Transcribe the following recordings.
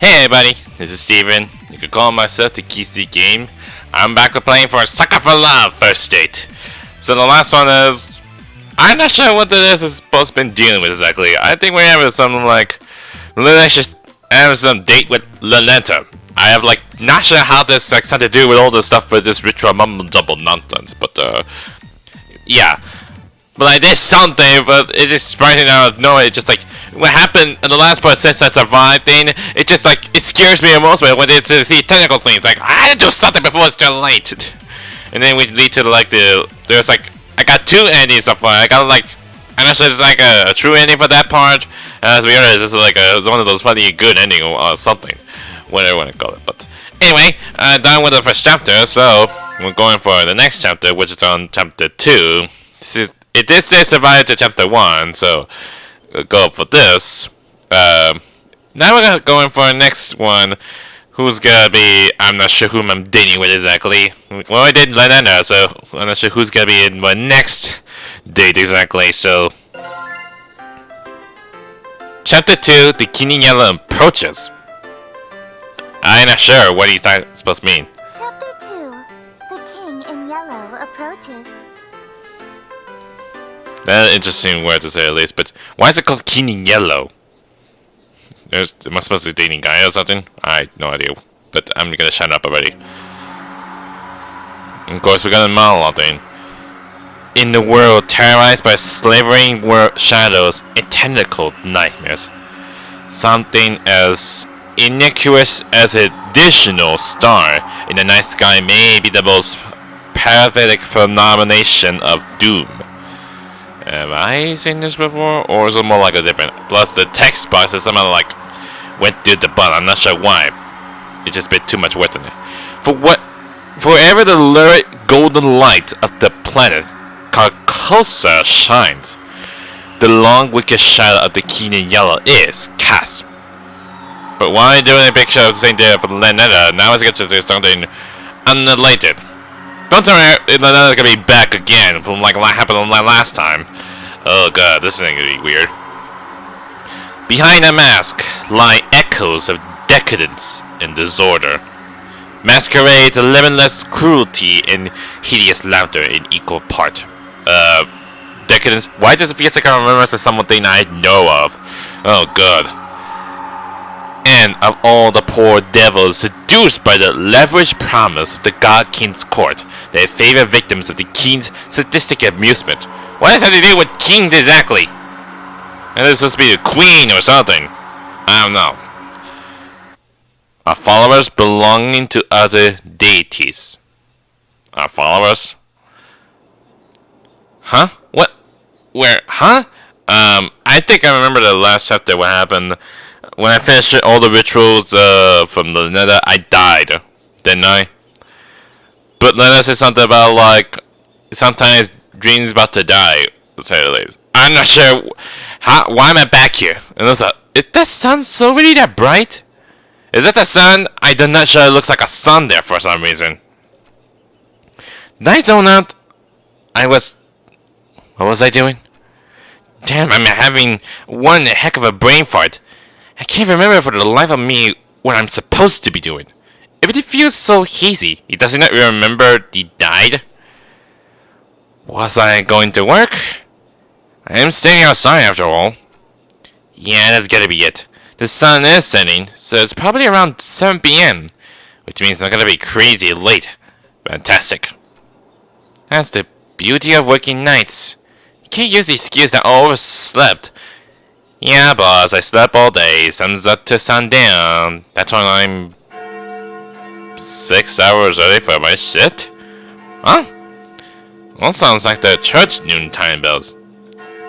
Hey everybody, this is Steven. You could call myself the Kisi Game. I'm back with playing for Sucker for Love First Date. So the last one is... I'm not sure what this is supposed to be dealing with exactly. I think we're having something like... Let's just have some date with Ln'eta. I have like... Not sure how this has something to do with all the stuff with this ritual mumble jumble nonsense. But yeah. But I did something, but it just sprang out of nowhere. It just like... What happened in the last part since that survived thing, it just like, it scares me most of it when it's see technical things, like, I had to do something before it's too late. And then we lead to like there's like, I got two endings so far. I got like, I'm not sure it's like a true ending for that part. As we honest, this is like it's one of those funny good ending or something, whatever you want to call it. But anyway, done with the first chapter, so we're going for the next chapter, which is on chapter 2. It did say survive to chapter 1, so go for this. Now we're going for the next one. Who's gonna be? I'm not sure whom I'm dating with exactly. Well, I did Ln'eta, so I'm not sure who's gonna be in my next date exactly. So, chapter 2: The King in Yellow approaches. I'm not sure what he's supposed to mean. Chapter 2: The King in Yellow approaches. That's an interesting word to say at least, but why is it called King in Yellow? Am I supposed to be dating a guy or something? I have no idea, but I'm gonna shut up already. And of course, we got a monologue thing. In the world terrorized by slavering shadows and tentacle nightmares, something as innocuous as an additional star in the night sky may be the most pathetic phenomenon of doom. Have I seen this before, or is it more like a different? Plus, the text box is somehow like went through the butt. I'm not sure why. It just bit too much words in it. Forever the lurid golden light of the planet Carcosa shines. The long wicked shadow of the King in Yellow is cast. But why doing a picture of the same day for Ln'eta? Now it's going to do something unrelated. Don't tell me Ln'eta's gonna be back again from like what happened on that last time. Oh god, this is gonna be weird. Behind the mask lie echoes of decadence and disorder. Masquerades of limitless cruelty and hideous laughter in equal part. Decadence. Why does it feel like I remember something I know of? Oh god. And of all the poor devils seduced by the leveraged promise of the God King's court, their favorite victims of the King's sadistic amusement. What does that have to do with kings exactly? And this supposed to be the Queen or something. I don't know. Our followers belonging to other deities. Our followers? Huh? What? Where? Huh? I think I remember the last chapter what happened. When I finished all the rituals from Ln'eta, I died, didn't I? But Ln'eta said something about like sometimes dreams about to die. To say the least. I'm not sure why am I back here. And I was like, is the sun so really that bright? Is that the sun? I'm not sure. It looks like a sun there for some reason. Did I zone out? What was I doing? Damn, I'm having one heck of a brain fart. I can't remember for the life of me what I'm supposed to be doing. If it feels so hazy, he does not remember he died. Was I going to work? I am staying outside after all. Yeah, that's gotta be it. The sun is setting, so it's probably around 7 p.m. Which means I'm gonna be crazy late. Fantastic. That's the beauty of working nights. You can't use the excuse that I overslept. Yeah, boss, I slept all day, sun's up to sundown. That's when I'm 6 hours early for my shit? Huh? Well, sounds like the church noontime bells.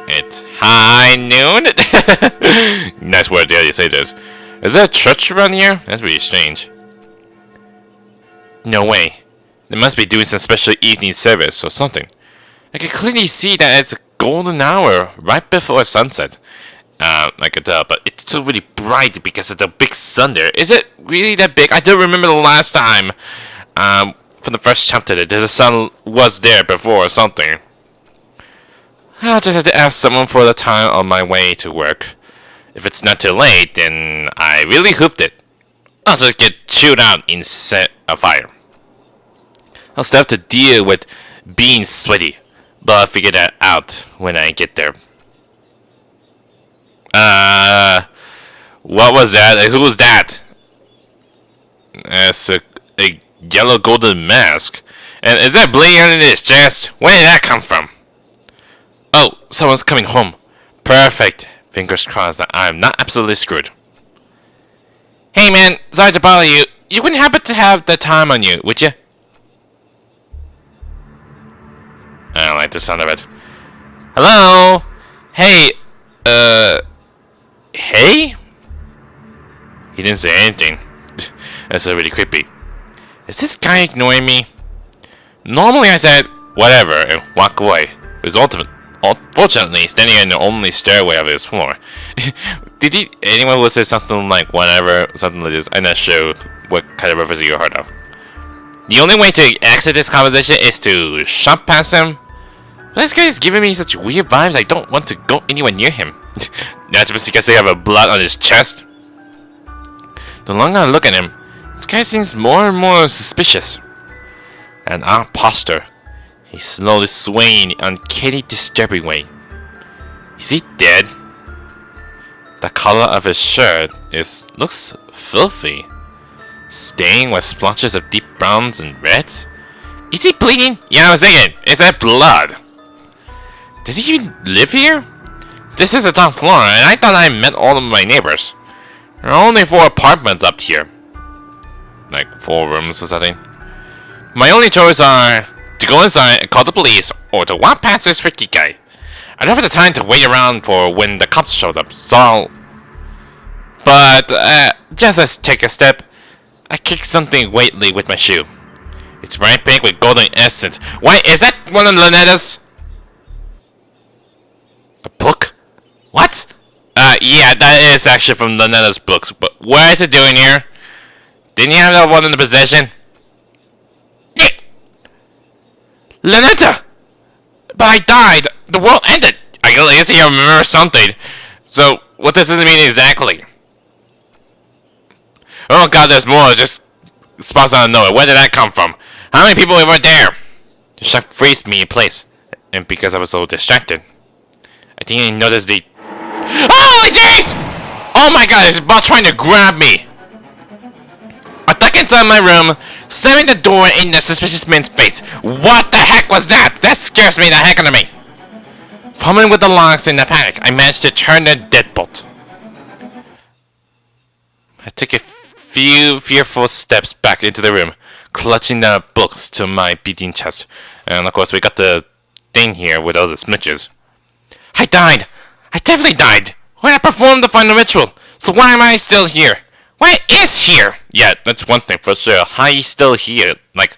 It's high noon? Nice word, yeah, you say this. Is there a church around here? That's really strange. No way. They must be doing some special evening service or something. I can clearly see that it's a golden hour right before sunset. I could tell, but it's still really bright because of the big sun there. Is it really that big? I don't remember the last time, from the first chapter that the sun was there before or something. I'll just have to ask someone for the time on my way to work. If it's not too late, then I really hoofed it. I'll just get chewed out and set afire. I'll still have to deal with being sweaty, but I'll figure that out when I get there. What was that? Who was that? That's a yellow golden mask. And is that bleeding under his chest? Where did that come from? Oh, someone's coming home. Perfect. Fingers crossed that I'm not absolutely screwed. Hey man, sorry to bother you. You wouldn't happen to have the time on you, would you? I don't like the sound of it. Hello? Hey, hey? He didn't say anything. That's really creepy. Is this guy ignoring me? Normally I said, whatever, and walk away. It was unfortunately standing in the only stairway of his floor. Did anyone would say something like whatever, something like this? I'm not sure what kind of reference you heard of. The only way to exit this conversation is to shove past him. This guy is giving me such weird vibes, I don't want to go anywhere near him. That's because they have a blood on his chest. The longer I look at him, this guy seems more and more suspicious. An odd posture. He's slowly swaying in an uncanny, disturbing way. Is he dead? The color of his shirt looks filthy, stained with splotches of deep browns and reds. Is he bleeding? Yeah, I was thinking, is that blood? Does he even live here? This is the top floor, and I thought I met all of my neighbors. There are only 4 apartments up here. Like 4 rooms or something. My only choice are to go inside and call the police, or to walk past this freaky guy. I don't have the time to wait around for when the cops showed up, so... But, just as take a step, I kick something weightly with my shoe. It's bright pink with golden essence. Wait, is that one of Ln'eta's? A book? What? Yeah, that is actually from Ln'eta's books, but what is it doing here? Didn't you have that one in the possession? Yeah! Ln'eta! But I died! The world ended! I guess I remember something. So, what does this mean exactly? Oh god, there's more. Just spots out of nowhere. Where did that come from? How many people were there? The shock freezed me in place. And because I was so distracted, I didn't even notice the... Holy jeez! Oh my god, it's about trying to grab me. I duck inside my room, slamming the door in the suspicious man's face. What the heck was that? That scares me the heck out of me. Fumbling with the locks in a panic, I managed to turn the deadbolt. I took a few fearful steps back into the room, clutching the books to my beating chest. And of course, we got the thing here with all the smudges. I died! I definitely died! When I performed the final ritual! So why am I still here? What is here? Yeah, that's one thing for sure. How he's still here? Like,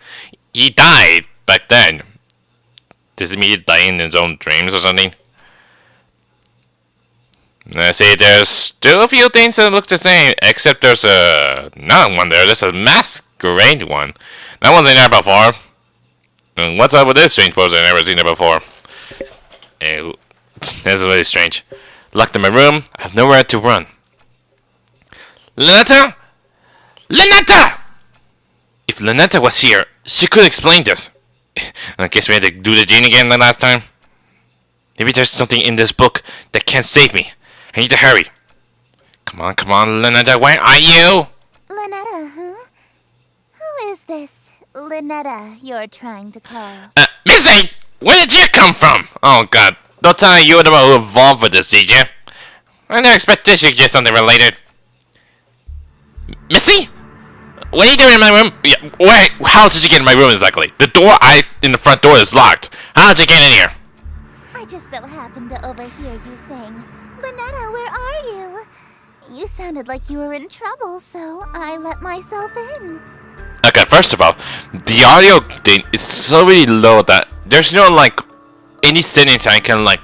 he died back then. Does it mean he died in his own dreams or something? I see there's still a few things that look the same, except there's another one there. There's a masquerade one. That one's in there before. And what's up with this strange pose? I've never seen it before. Ew. That's really strange. Locked in my room, I have nowhere to run. Ln'eta? Ln'eta! If Ln'eta was here, she could explain this. I guess we had to do the gene again the last time. Maybe there's something in this book that can't save me. I need to hurry. Come on, Ln'eta, where are you? Ln'eta, huh? Who is this Ln'eta you're trying to call? Missy! Where did you come from? Oh god, don't tell me you were the one who evolved with this, did you? I never expected you to get something related. Missy? What are you doing in my room? Yeah, wait, how did you get in my room exactly? The door in the front door is locked. How did you get in here? I just so happened to overhear you saying, Ln'eta, where are you? You sounded like you were in trouble, so I let myself in. Okay, first of all, the audio thing is so really low that there's no, like, any settings I can, like,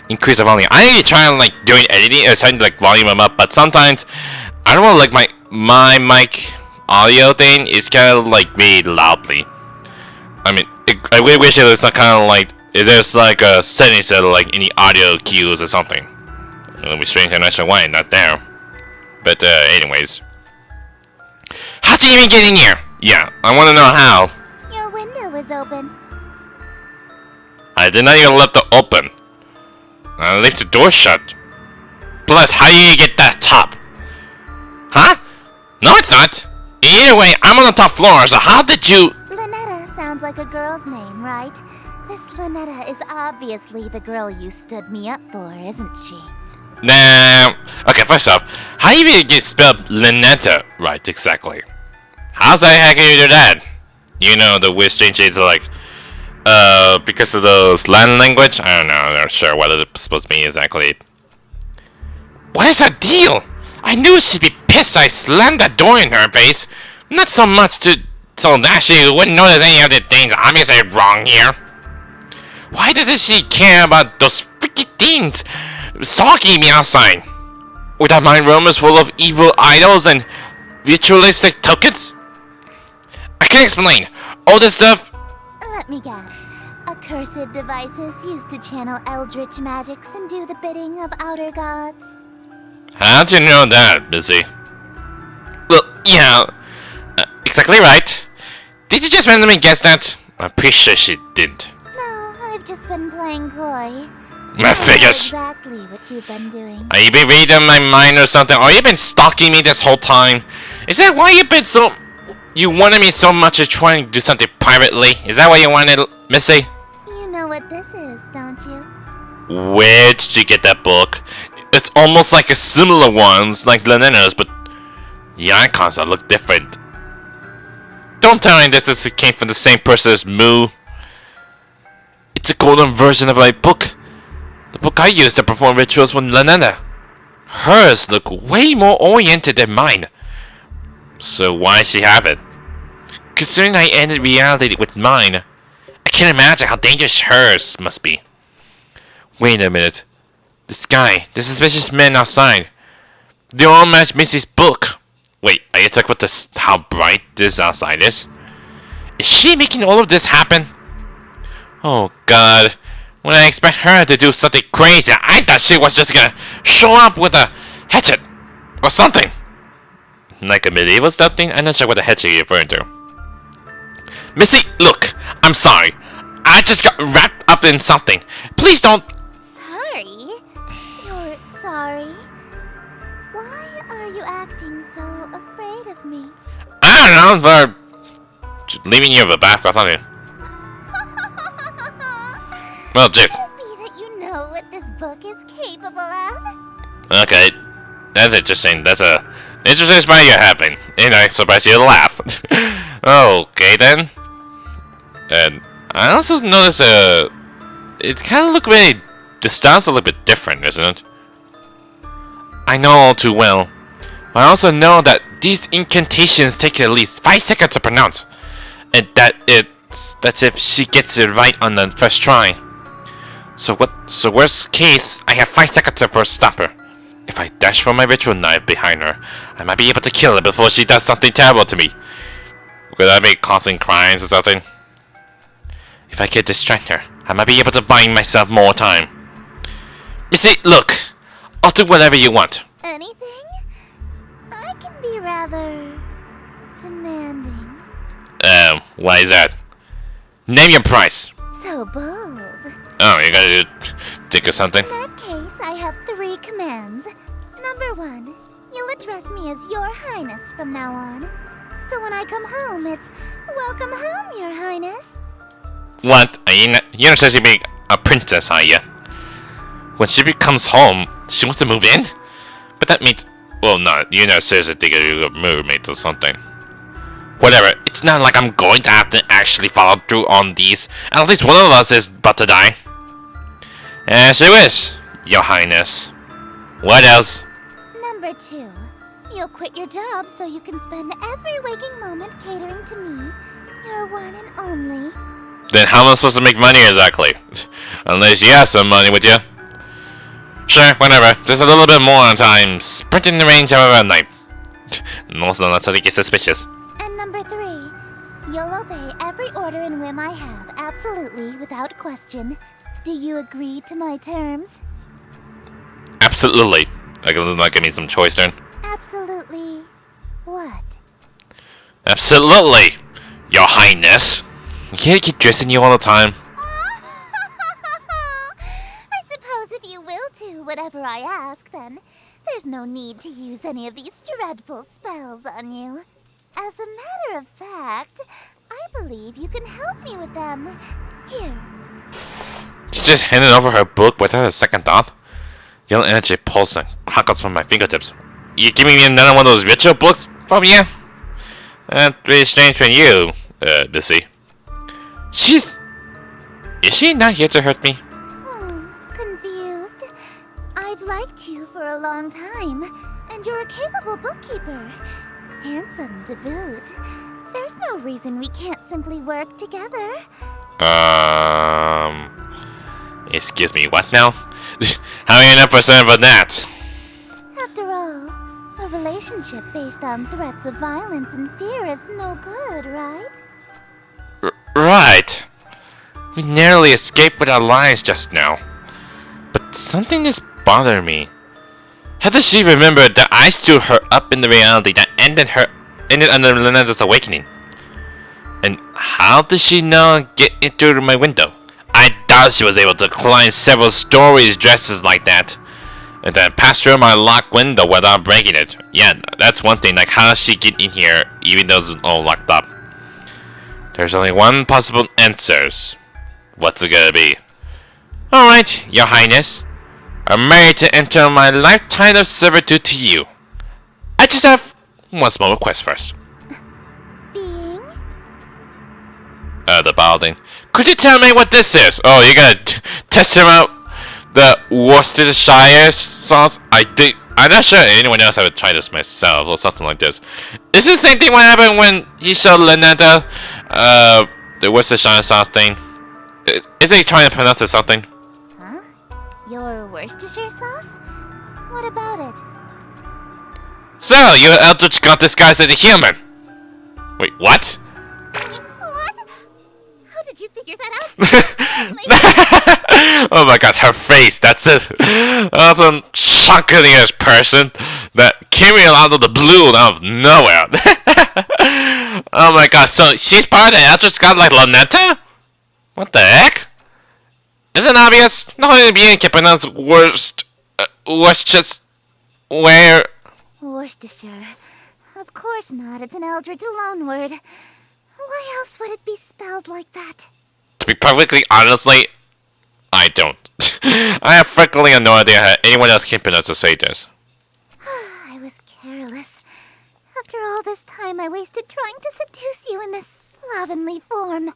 increase the volume. I need to try and, like, doing editing or trying to, like, volume them up, but sometimes I don't want to, like, my mic audio thing is kind of, like, really loudly. I mean, I really wish it was kind of, like, there's, like, a setting set of, like, any audio cues or something. It would be strange, I'm not sure why, not there. But, anyways. How'd you even get in here? Yeah, I want to know how. Your window was open. I did not even let it open. I left the door shut. Plus, how do you get that top? Huh? No, it's not. Either way, I'm on the top floor, so how did you... Ln'eta sounds like a girl's name, right? This Ln'eta is obviously the girl you stood me up for, isn't she? Nah. Okay, first off, how do you even get spelled Ln'eta right exactly? How's the heck you do that? You know, the weird strange to like, because of the slang language? I don't know, I'm not sure what it's supposed to mean exactly. What is that deal? I knew she'd be pissed I slammed that door in her face. Not so much to... so that she wouldn't notice any of the things obviously wrong here. Why doesn't she care about those freaky things stalking me outside? With that my room is full of evil idols and ritualistic tokens? I can't explain. All this stuff... Let me guess. Accursed devices used to channel eldritch magics and do the bidding of outer gods. How'd you know that, Missy? Well, yeah, exactly right. Did you just randomly guess that? I'm pretty sure she didn't. No, I've just been playing coy. My figures! Exactly what you've been doing. Are you been reading my mind or something? Or you been stalking me this whole time? Is that why you've been so... you wanted me so much to try and do something privately? Is that why you wanted, Missy? You know what this is, don't you? Where did you get that book? It's almost like a similar ones, like Ln'eta's, but the icons look different. Don't tell me this came from the same person as Moo. It's a golden version of my book. The book I used to perform rituals with Ln'eta. Hers look way more oriented than mine. So why does she have it? Considering I ended reality with mine, I can't imagine how dangerous hers must be. Wait a minute. This guy, the suspicious man outside. They all match Missy's book. Wait, are you talking about this, how bright this outside is? Is she making all of this happen? Oh god. When I expect her to do something crazy, I thought she was just gonna show up with a hatchet or something. Like a medieval stuff thing? I'm not sure what the hatchet you're referring to. Missy, look, I'm sorry. I just got wrapped up in something. Please don't... Sorry? You're sorry? Why are you acting so afraid of me? I don't know, for leaving you in the back or something. Well, Jiff. Could it be that you know what this book is capable of? Okay, that's interesting. That's a interesting smile you're having. And I surprised you to laugh. Okay then. And I also noticed it kind of look really... the style's a little bit different, isn't it? I know all too well. But I also know that these incantations take at least 5 seconds to pronounce. And that's if she gets it right on the first try. So worst case, I have 5 seconds to first stop her. If I dash for my ritual knife behind her, I might be able to kill her before she does something terrible to me. Could that be causing crimes or something? If I can distract her, I might be able to buy myself more time. Missy, look! I'll do whatever you want. Anything? I can be rather... demanding. Why is that? Name your price. So bold. Oh, you gotta think of something? In that case, I have 3 commands. Number 1, you'll address me as Your Highness from now on. So when I come home, it's welcome home, Your Highness. What? You're not supposed to be a princess, are you? When she becomes home, she wants to move in? But that means... well, no, you're not seriously thinking you're a mermaid or something. Whatever, it's not like I'm going to have to actually follow through on these. And at least one of us is about to die. As you wish, Your Highness. What else? Number 2, you'll quit your job so you can spend every waking moment catering to me, your one and only. Then how am I supposed to make money exactly? Unless you have some money with you. Sure, whatever. Just a little bit more time. Sprinting the range however at night. Also, not so they get suspicious. And number 3, you'll obey every order and whim I have, absolutely, without question. Do you agree to my terms? Absolutely. Like, give me some choice turn. Absolutely. What? Absolutely, Your Highness. You can't keep dressing you all the time. I suppose if you will do whatever I ask, then there's no need to use any of these dreadful spells on you. As a matter of fact, I believe you can help me with them. Here. She just handed over her book without a second thought. Yellow energy pulsing, crackles from my fingertips. You giving me another one of those ritual books from you? That's really strange from you, Missy. Is she not here to hurt me? Confused. I've liked you for a long time, and you're a capable bookkeeper. Handsome to boot. There's no reason we can't simply work together. Excuse me, what now? How are you enough for certain for that? After all, a relationship based on threats of violence and fear is no good, right? Right. We narrowly escaped with our lives just now. But something is bothering me. How does she remember that I stood her up in the reality that ended under Ln'eta's awakening? And how does she know get in through my window? I doubt she was able to climb several stories dressed like that. And then pass through my locked window without breaking it. Yeah, that's one thing. Like, how does she get in here even though it's all locked up? There's only one possible answer. What's it gonna be? Alright, Your Highness. I'm ready to enter my lifetime of servitude to you. I just have one small request first. Being? The balding. Could you tell me what this is? Oh, you're gonna test him out? The Worcestershire sauce? I'm not sure anyone else have tried this myself or something like this. Is this the same thing what happened when he showed Ln'eta the Worcestershire sauce thing? Is he trying to pronounce it something? Huh? Your Worcestershire sauce? What about it? So, your eldritch got disguised as a human. Wait, what? What? How did you figure that out? Oh my god, her face, that's it. That's a shockingly person that came in out of the blue out of nowhere. Oh my god, so she's part of the eldritch god like Ln'eta? What the heck? Isn't it obvious? No one being can pronounce Worcestershire. Worcestershire. Of course not. It's an eldritch loan word. Why else would it be spelled like that? To be perfectly honestly, I don't. I have frankly no idea how anyone else can pronounce to say this. I was careless. After all this time I wasted trying to seduce you in this slovenly form.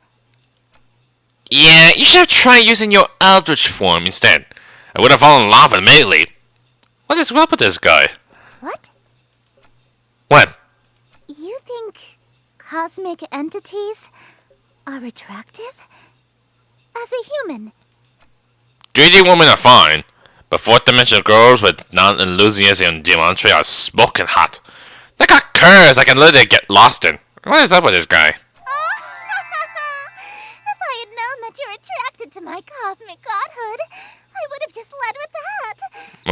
Yeah, you should have tried using your eldritch form instead. I would have fallen in love immediately. What is up with this guy? What? What? You think cosmic entities are attractive? As a human? 3D women are fine, but 4th dimensional girls with non-enthusiasm geometry are smoking hot. They got curves I can literally get lost in. What is up with this guy? If I had known that you're attracted to my cosmic godhood, I would have just led with that.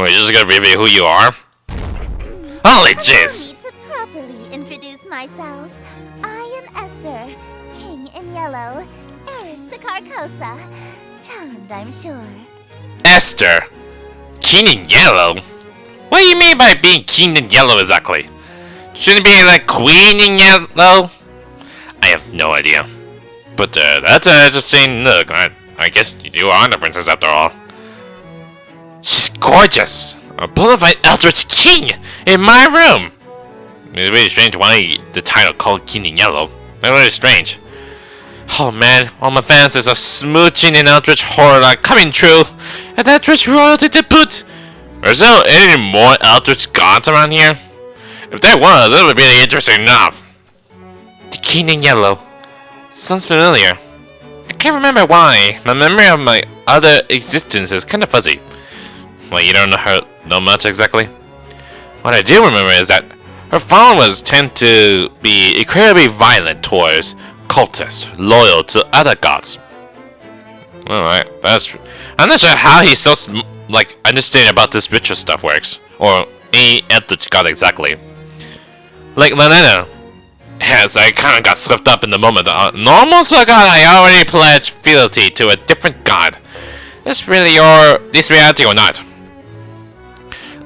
Wait, you're just gonna reveal who you are? Holy jizz! Allow me to properly introduce myself. I am Esther, King in Yellow, heiress to Carcosa. Charmed, I'm sure. Esther? King in Yellow? What do you mean by being King in Yellow exactly? Shouldn't it be like Queen in Yellow? I have no idea. But that's an interesting look. I guess you are the princess after all. She's gorgeous! A bonafide Eldritch King in my room! It's really strange why the title called King in Yellow. That's really strange. Oh man, all my fantasies of smooching and Eldritch horror are coming true! And Eldritch royalty to boot! Is there any more Eldritch gods around here? If there was, that would be really interesting enough. The King in Yellow. Sounds familiar. I can't remember why. My memory of my other existence is kind of fuzzy. Well, you don't know her much exactly? What I do remember is that her followers tend to be incredibly violent towards cultists, loyal to other gods. Alright, I'm not sure how he's so understanding about this ritual stuff works, or any eldritch god exactly. Like Ln'eta Yes, I kind of got swept up in the moment. Almost forgot I already pledged fealty to a different god. Is really this reality or not?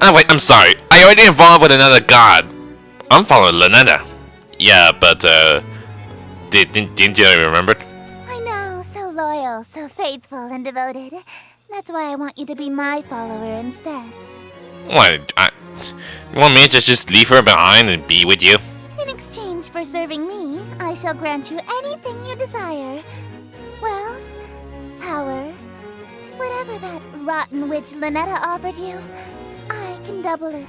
Oh wait, I'm sorry. I already involved with another god. I'm following Ln'eta. Yeah, but didn't you remember? I know, so loyal, so faithful and devoted. That's why I want you to be my follower instead. What? You want me to just leave her behind and be with you? In exchange for serving me, I shall grant you anything you desire. Well, power. Whatever that rotten witch Ln'eta offered you, I can double it.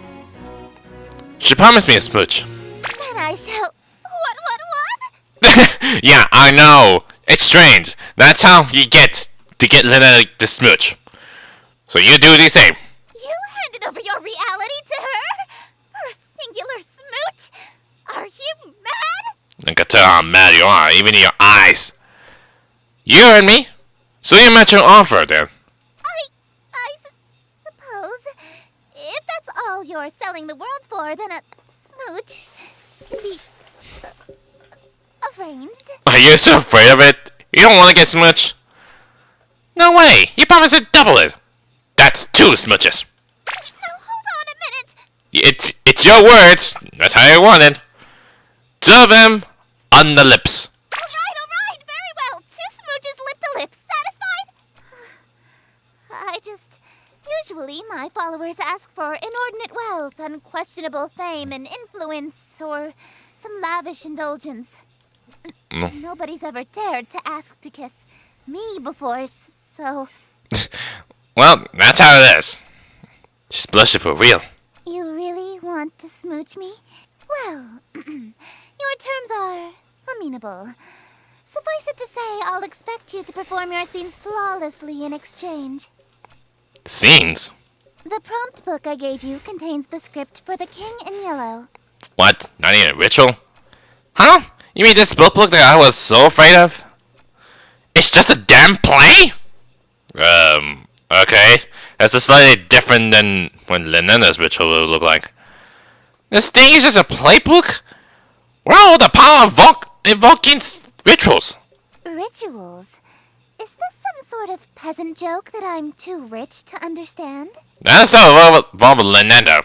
She promised me a smooch. And I shall... What? Yeah, I know. It's strange. That's how you get to get Ln'eta the smooch. So you do the same. You handed over your reality to her? For a singular smooch? Are you mad? I can tell how mad you are, even in your eyes. You heard me. So you met your offer then. I suppose. If that's all you're selling the world for, then a smooch can be arranged. Are you so afraid of it? You don't want to get smooch? No way! You promised to double it. That's 2 smooches. Now hold on a minute. It's your words. That's how you want it. 2 of them on the lips. All right. Very well. 2 smooches lip to lip. Satisfied? Usually my followers ask for inordinate wealth, unquestionable fame and influence, or some lavish indulgence. No. Nobody's ever dared to ask to kiss me before, so... Well, that's how it is. She's blushing for real. You really want to smooch me? Well, your terms are amenable. Suffice it to say, I'll expect you to perform your scenes flawlessly in exchange. Scenes? The prompt book I gave you contains the script for The King in Yellow. What? Not even a ritual? Huh? You mean this spell book that I was so afraid of? It's just a damn play? Okay. That's a slightly different than when Ln'eta's ritual would look like. This thing is just a playbook? Where are all the power invoking rituals? Rituals? Is this some sort of peasant joke that I'm too rich to understand? That's not involved with Ln'eta.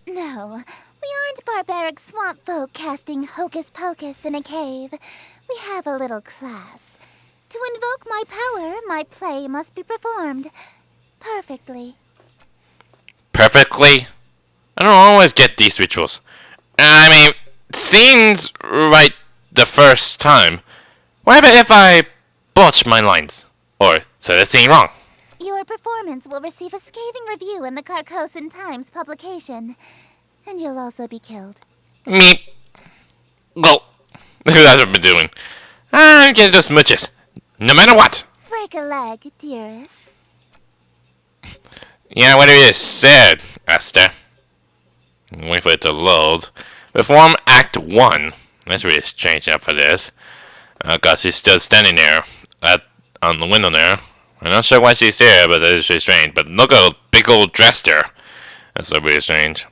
No, we aren't barbaric swamp folk casting hocus pocus in a cave. We have a little class. To invoke my power, my play must be performed perfectly. Perfectly? I don't always get these rituals. I mean, scenes right the first time. What about if I botch my lines? Or say the scene wrong? Your performance will receive a scathing review in the Carcosan Times publication. And you'll also be killed. Me. Go. That's what I've been doing. I'm getting those smooches. No matter what. Break a leg, dearest. Yeah, whatever you said, Esther. Wait for it to load. Perform Act 1. That's really strange after this. Cause she's still standing there on the window there. I'm not sure why she's there, but that is really strange. But look at a big old dress there. That's so really strange.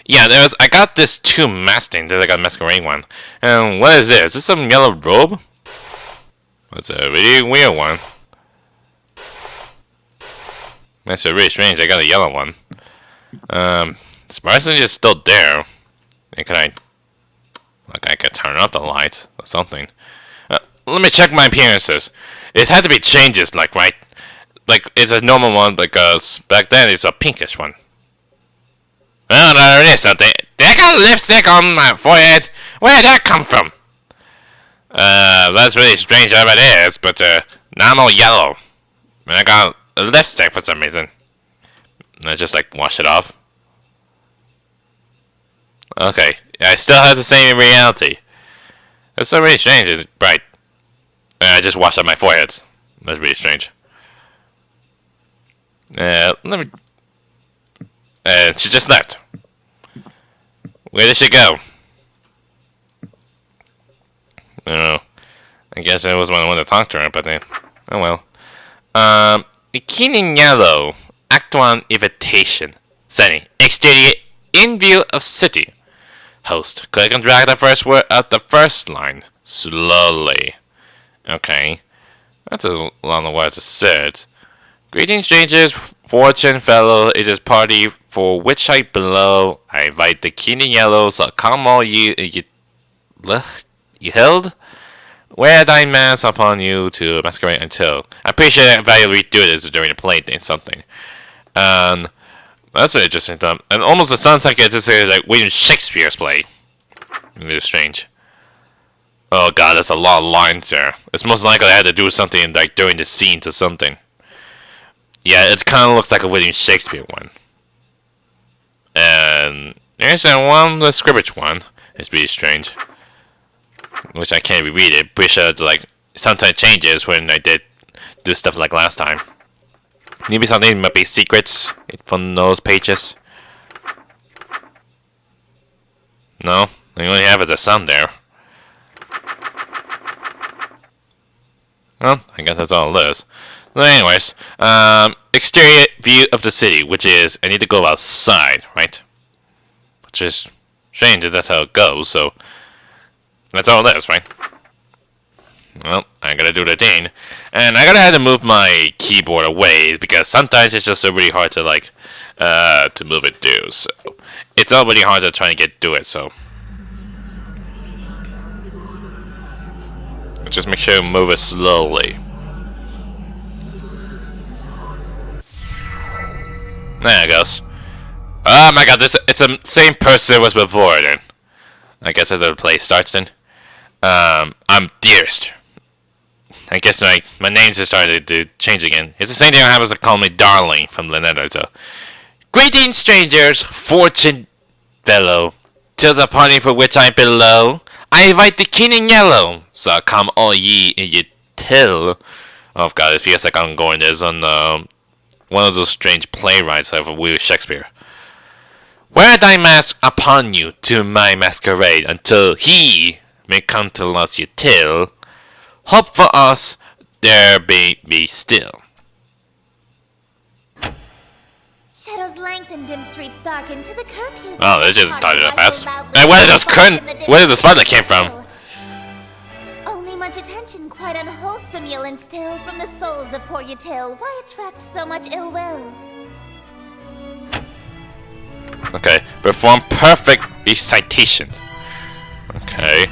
Yeah, I got this 2 mask thing. Then I got a masquerade one. And what is this? Is this some yellow robe? That's a really weird one. That's a really strange. I got a yellow one. Surprisingly, it's still there. And I could turn up the lights or something. Let me check my appearances. It had to be changes, right? Like, it's a normal one, because back then it's a pinkish one. Oh, there it is something. Did I got lipstick on my forehead? Where did that come from? That's really strange how it is, but, now I'm all yellow. And I got a lipstick for some reason. And I just, wash it off. Okay, I still have the same in reality. It's so really strange, it's bright. And I just washed up my foreheads. That's really strange. Let me... she just left. Where did she go? I don't know. I guess I was one to talk to her, but then... Oh well. The King in Yellow. Act 1 Invitation. Setting. Exterior. In view of city. Host. Click and drag the first word out the first line. Slowly. Okay. That's a lot of words to sit. Greetings, strangers. Fortune fellow. It is party for which I below. I invite the king in yellow, so come all you held? Wear thy mask upon you to masquerade until. I'm pretty sure that value redo this during the play thing, something. And that's an interesting thing. And almost it sounds like it's like William Shakespeare's play. It's strange. Oh god, that's a lot of lines there. It's most likely I had to do something like during the scenes or something. Yeah, it kind of looks like a William Shakespeare one. And there's that one, the scrimmage one. It's really strange. Which I can't reread it. Pretty sure like sometimes changes when I did do stuff like last time. Maybe something might be secrets from those pages. No, the only have is the sun there. Well, I guess that's all it is. So anyways, exterior view of the city, which is I need to go outside, right? Which is strange that that's how it goes, so that's all it is, right? Well, I gotta do the thing. And I gotta have to move my keyboard away because sometimes it's just so really hard to like to move it through, so it's already hard to try and get through it, so just make sure you move it slowly. There it goes. Oh my god, it's the same person as before then. I guess as the play starts then. I'm Dearest. I guess my name's just started to change again. It's the same thing that happens to call me Darling from Ln'eta, so. Greetings, strangers, fortune fellow. To the party for which I below. I invite the king in yellow, so come all ye in ye till. Oh god, it feels like I'm going this on one of those strange playwrights of William Shakespeare. Wear thy mask upon you to my masquerade until he may come to us ye till. Hope for us there be still. Shadows lengthen, dim streets darken to the curfew. Oh, they just started that fast. And where did the spotlight came from? Only much attention, quite unwholesome, you'll instill from the souls of poor Util. Why attract so much ill will? Okay, perform perfect recitations. Okay.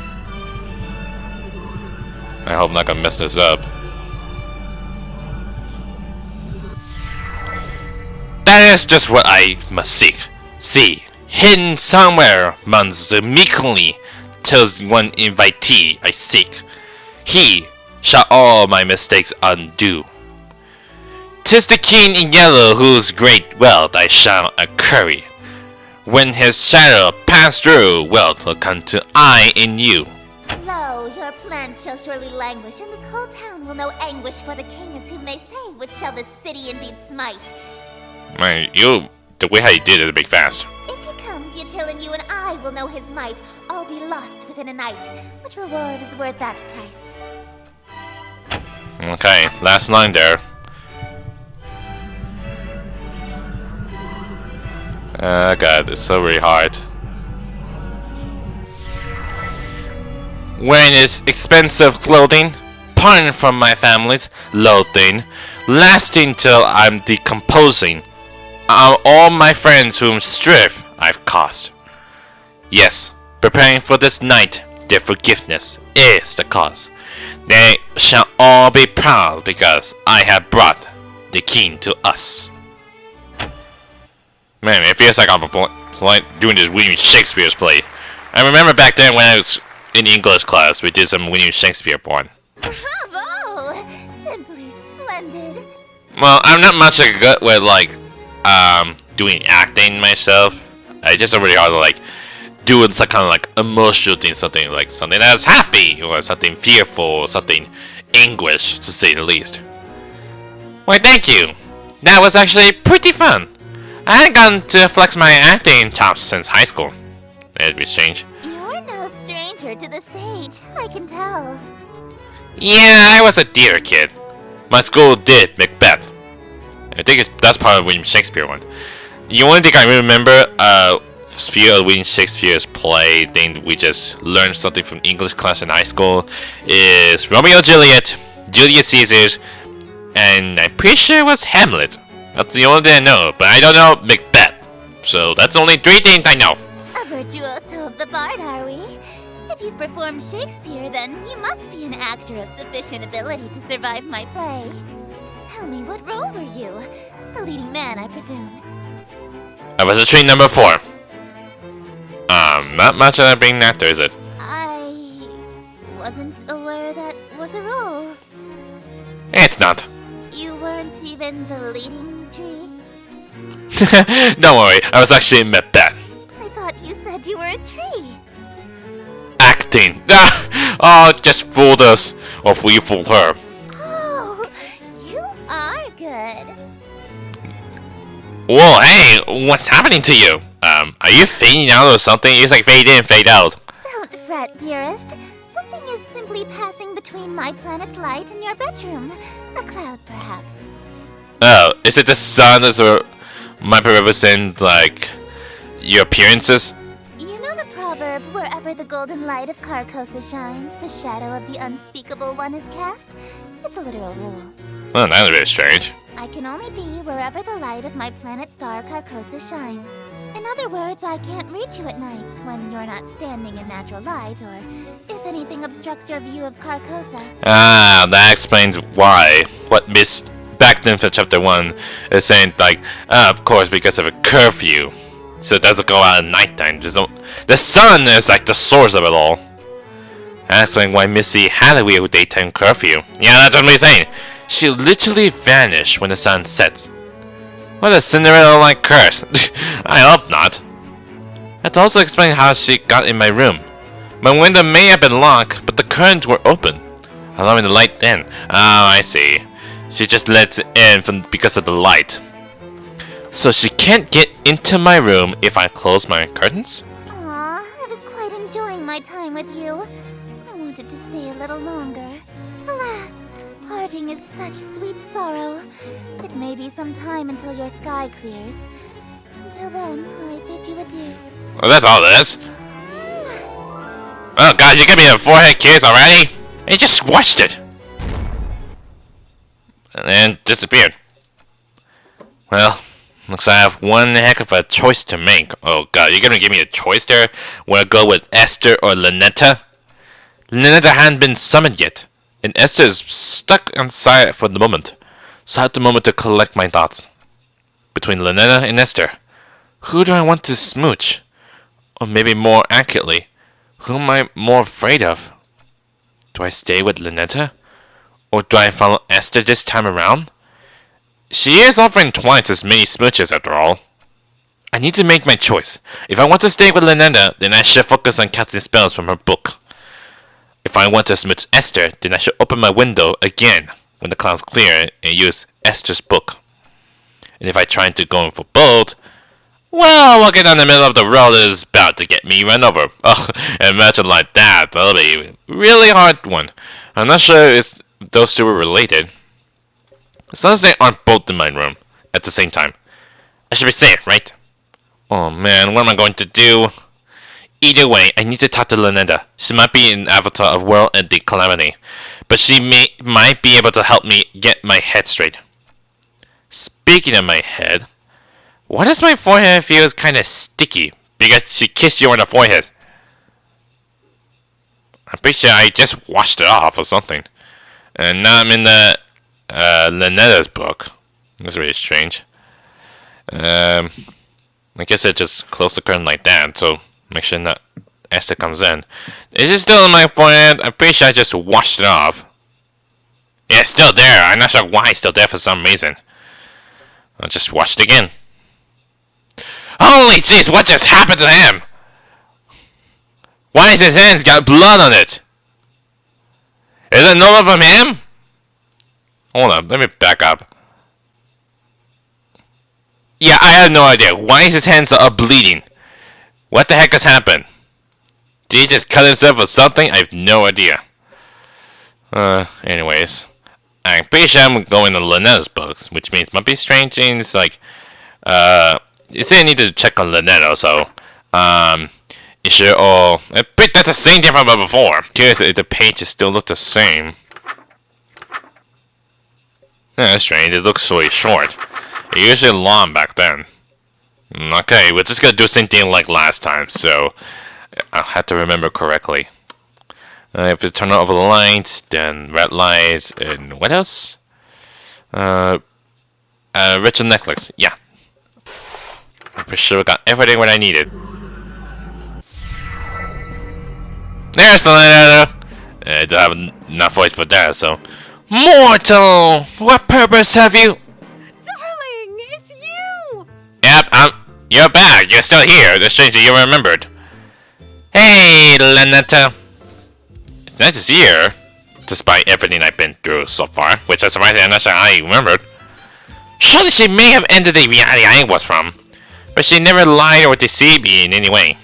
I hope I'm not gonna mess this up. That is just what I must seek. See, hidden somewhere amongst the meekly, 'tis one invitee I seek. He shall all my mistakes undo. 'Tis the king in yellow whose great wealth I shall accurry. When his shadow pass through, wealth will come to I in you. Lo, your plans shall surely languish, and this whole town will know anguish for the king as who may say, which shall this city indeed smite. Man, the way how you did it is a bit fast. If he comes, Util and you and I will know his might. All be lost within a night. Which reward is worth that price? Okay, last line there. God, it's so really hard. Wearing this expensive clothing, parting from my family's loathing, lasting till I'm decomposing. All my friends whom strife I've caused. Yes, preparing for this night, their forgiveness is the cause. They shall all be proud because I have brought the king to us. Man, it feels like I'm doing this William Shakespeare's play. I remember back then when I was in English class, we did some William Shakespeare porn. Bravo! Simply splendid. Well, I'm not much good with like doing acting myself. I just really hard to like do some kind of like emotional thing, something that's happy or something fearful or something English to say the least. Why, thank you. That was actually pretty fun. I hadn't gotten to flex my acting chops since high school. That'd be strange. You're no stranger to the stage, I can tell. Yeah, I was a theater kid. My school did Macbeth. I think that's part of William Shakespeare one. The only thing I remember few of William Shakespeare's play thing we just learned something from English class in high school is Romeo and Juliet, Julius Caesar, and I'm pretty sure it was Hamlet. That's the only thing I know, but I don't know Macbeth. So that's only 3 things I know. A virtuoso of the bard, are we? If you've performed Shakespeare, then you must be an actor of sufficient ability to survive my play. Tell me, what role were you? The leading man, I presume. I was a tree number 4. Not much of that being an actor, is it? I wasn't aware that was a role. It's not. You weren't even the leading tree? Don't worry, I was actually in Macbeth. I thought you said you were a tree. Acting. Oh, just fooled us. Or we fooled her. Oh, you are good. Whoa, hey, what's happening to you? Are you fading out or something? It's like fade in, fade out. Don't fret, dearest. Something is simply passing between my planet's light and your bedroom. A cloud, perhaps. Oh, is it the sun as might represent, like, your appearances? You know the proverb, wherever the golden light of Carcosa shines, the shadow of the unspeakable one is cast? It's a literal rule. Oh, that's very strange. I can only be wherever the light of my planet star Carcosa shines. In other words, I can't reach you at night when you're not standing in natural light, or if anything obstructs your view of Carcosa. Ah, that explains why. What Miss back then for chapter 1 is saying, like, of course, because of a curfew. So it doesn't go out at nighttime. The sun is like the source of it all. That explains why Missy had a weird daytime curfew. Yeah, that's what I'm saying. She literally vanished when the sun sets. What a Cinderella-like curse. I hope not. That also explains how she got in my room. My window may have been locked, but the curtains were open, allowing the light in. Oh, I see. She just lets it in because of the light. So she can't get into my room if I close my curtains? Aw, I was quite enjoying my time with you. I wanted to stay a little longer. Alas, parting is such sweet sorrow. It may be some time until your sky clears. Until then, I bid you adieu. Well, that's all it is. Oh god, you gave me a forehead kiss already? I just watched it. And then disappeared. Well, looks like I have one heck of a choice to make. Oh god, you're gonna give me a choice there? Where I go with Esther or Ln'eta? Ln'eta hadn't been summoned yet, and Esther is stuck inside for the moment. So I have the moment to collect my thoughts. Between Ln'eta and Esther, who do I want to smooch? Or maybe more accurately, who am I more afraid of? Do I stay with Ln'eta? Or do I follow Esther this time around? She is offering twice as many smooches after all. I need to make my choice. If I want to stay with Ln'eta, then I should focus on casting spells from her book. If I want to smooch Esther, then I should open my window again when the clouds clear and use Esther's book. And if I try to go in for both, well, walking down the middle of the road is about to get me run over. Oh, imagine like that. That'll be a really hard one. I'm not sure if those two were related. As long as they aren't both in my room at the same time. I should be safe, right? Oh man, what am I going to do? Either way, I need to talk to Ln'eta. She might be an avatar of world-ending calamity, but she might be able to help me get my head straight. Speaking of my head, why does my forehead feel kind of sticky? Because she kissed you on the forehead. I'm pretty sure I just washed it off or something. And now I'm in the Ln'eta's book. That's really strange. I guess I just close the curtain like that, so make sure that Esther comes in. Is it still in my forehead? I'm pretty sure I just washed it off. Yeah, it's still there. I'm not sure why it's still there for some reason. I'll just wash it again. Holy jeez, what just happened to him? Why is his hands got blood on it? Is it normal from him? Hold on, let me back up. Yeah, I have no idea. Why is his hands bleeding? What the heck has happened? Did he just cut himself or something? I have no idea. Anyways. I'm pretty sure I'm going to Ln'eta's books, which means might be strange things like, you say I need to check on Ln'eta, so You should all. But that's the same thing from before. Curious if the pages still look the same. That's strange. It looks so short. It usually long back then. Okay, we're just gonna do the same thing like last time, so I'll have to remember correctly. If you turn off the lights, then red lights, and what else? Ritual necklace. Yeah. I'm pretty sure I got everything what I needed. There's the Ln'eta. I don't have enough voice for that, so. Mortal! What purpose have you? Darling, it's you! Yep, you're back. You're still here. The stranger you remembered. Hey, Ln'eta. It's nice to see her. Despite everything I've been through so far, which is surprising I'm not sure I remembered. Surely she may have ended the reality I was from, but she never lied or deceived me in any way.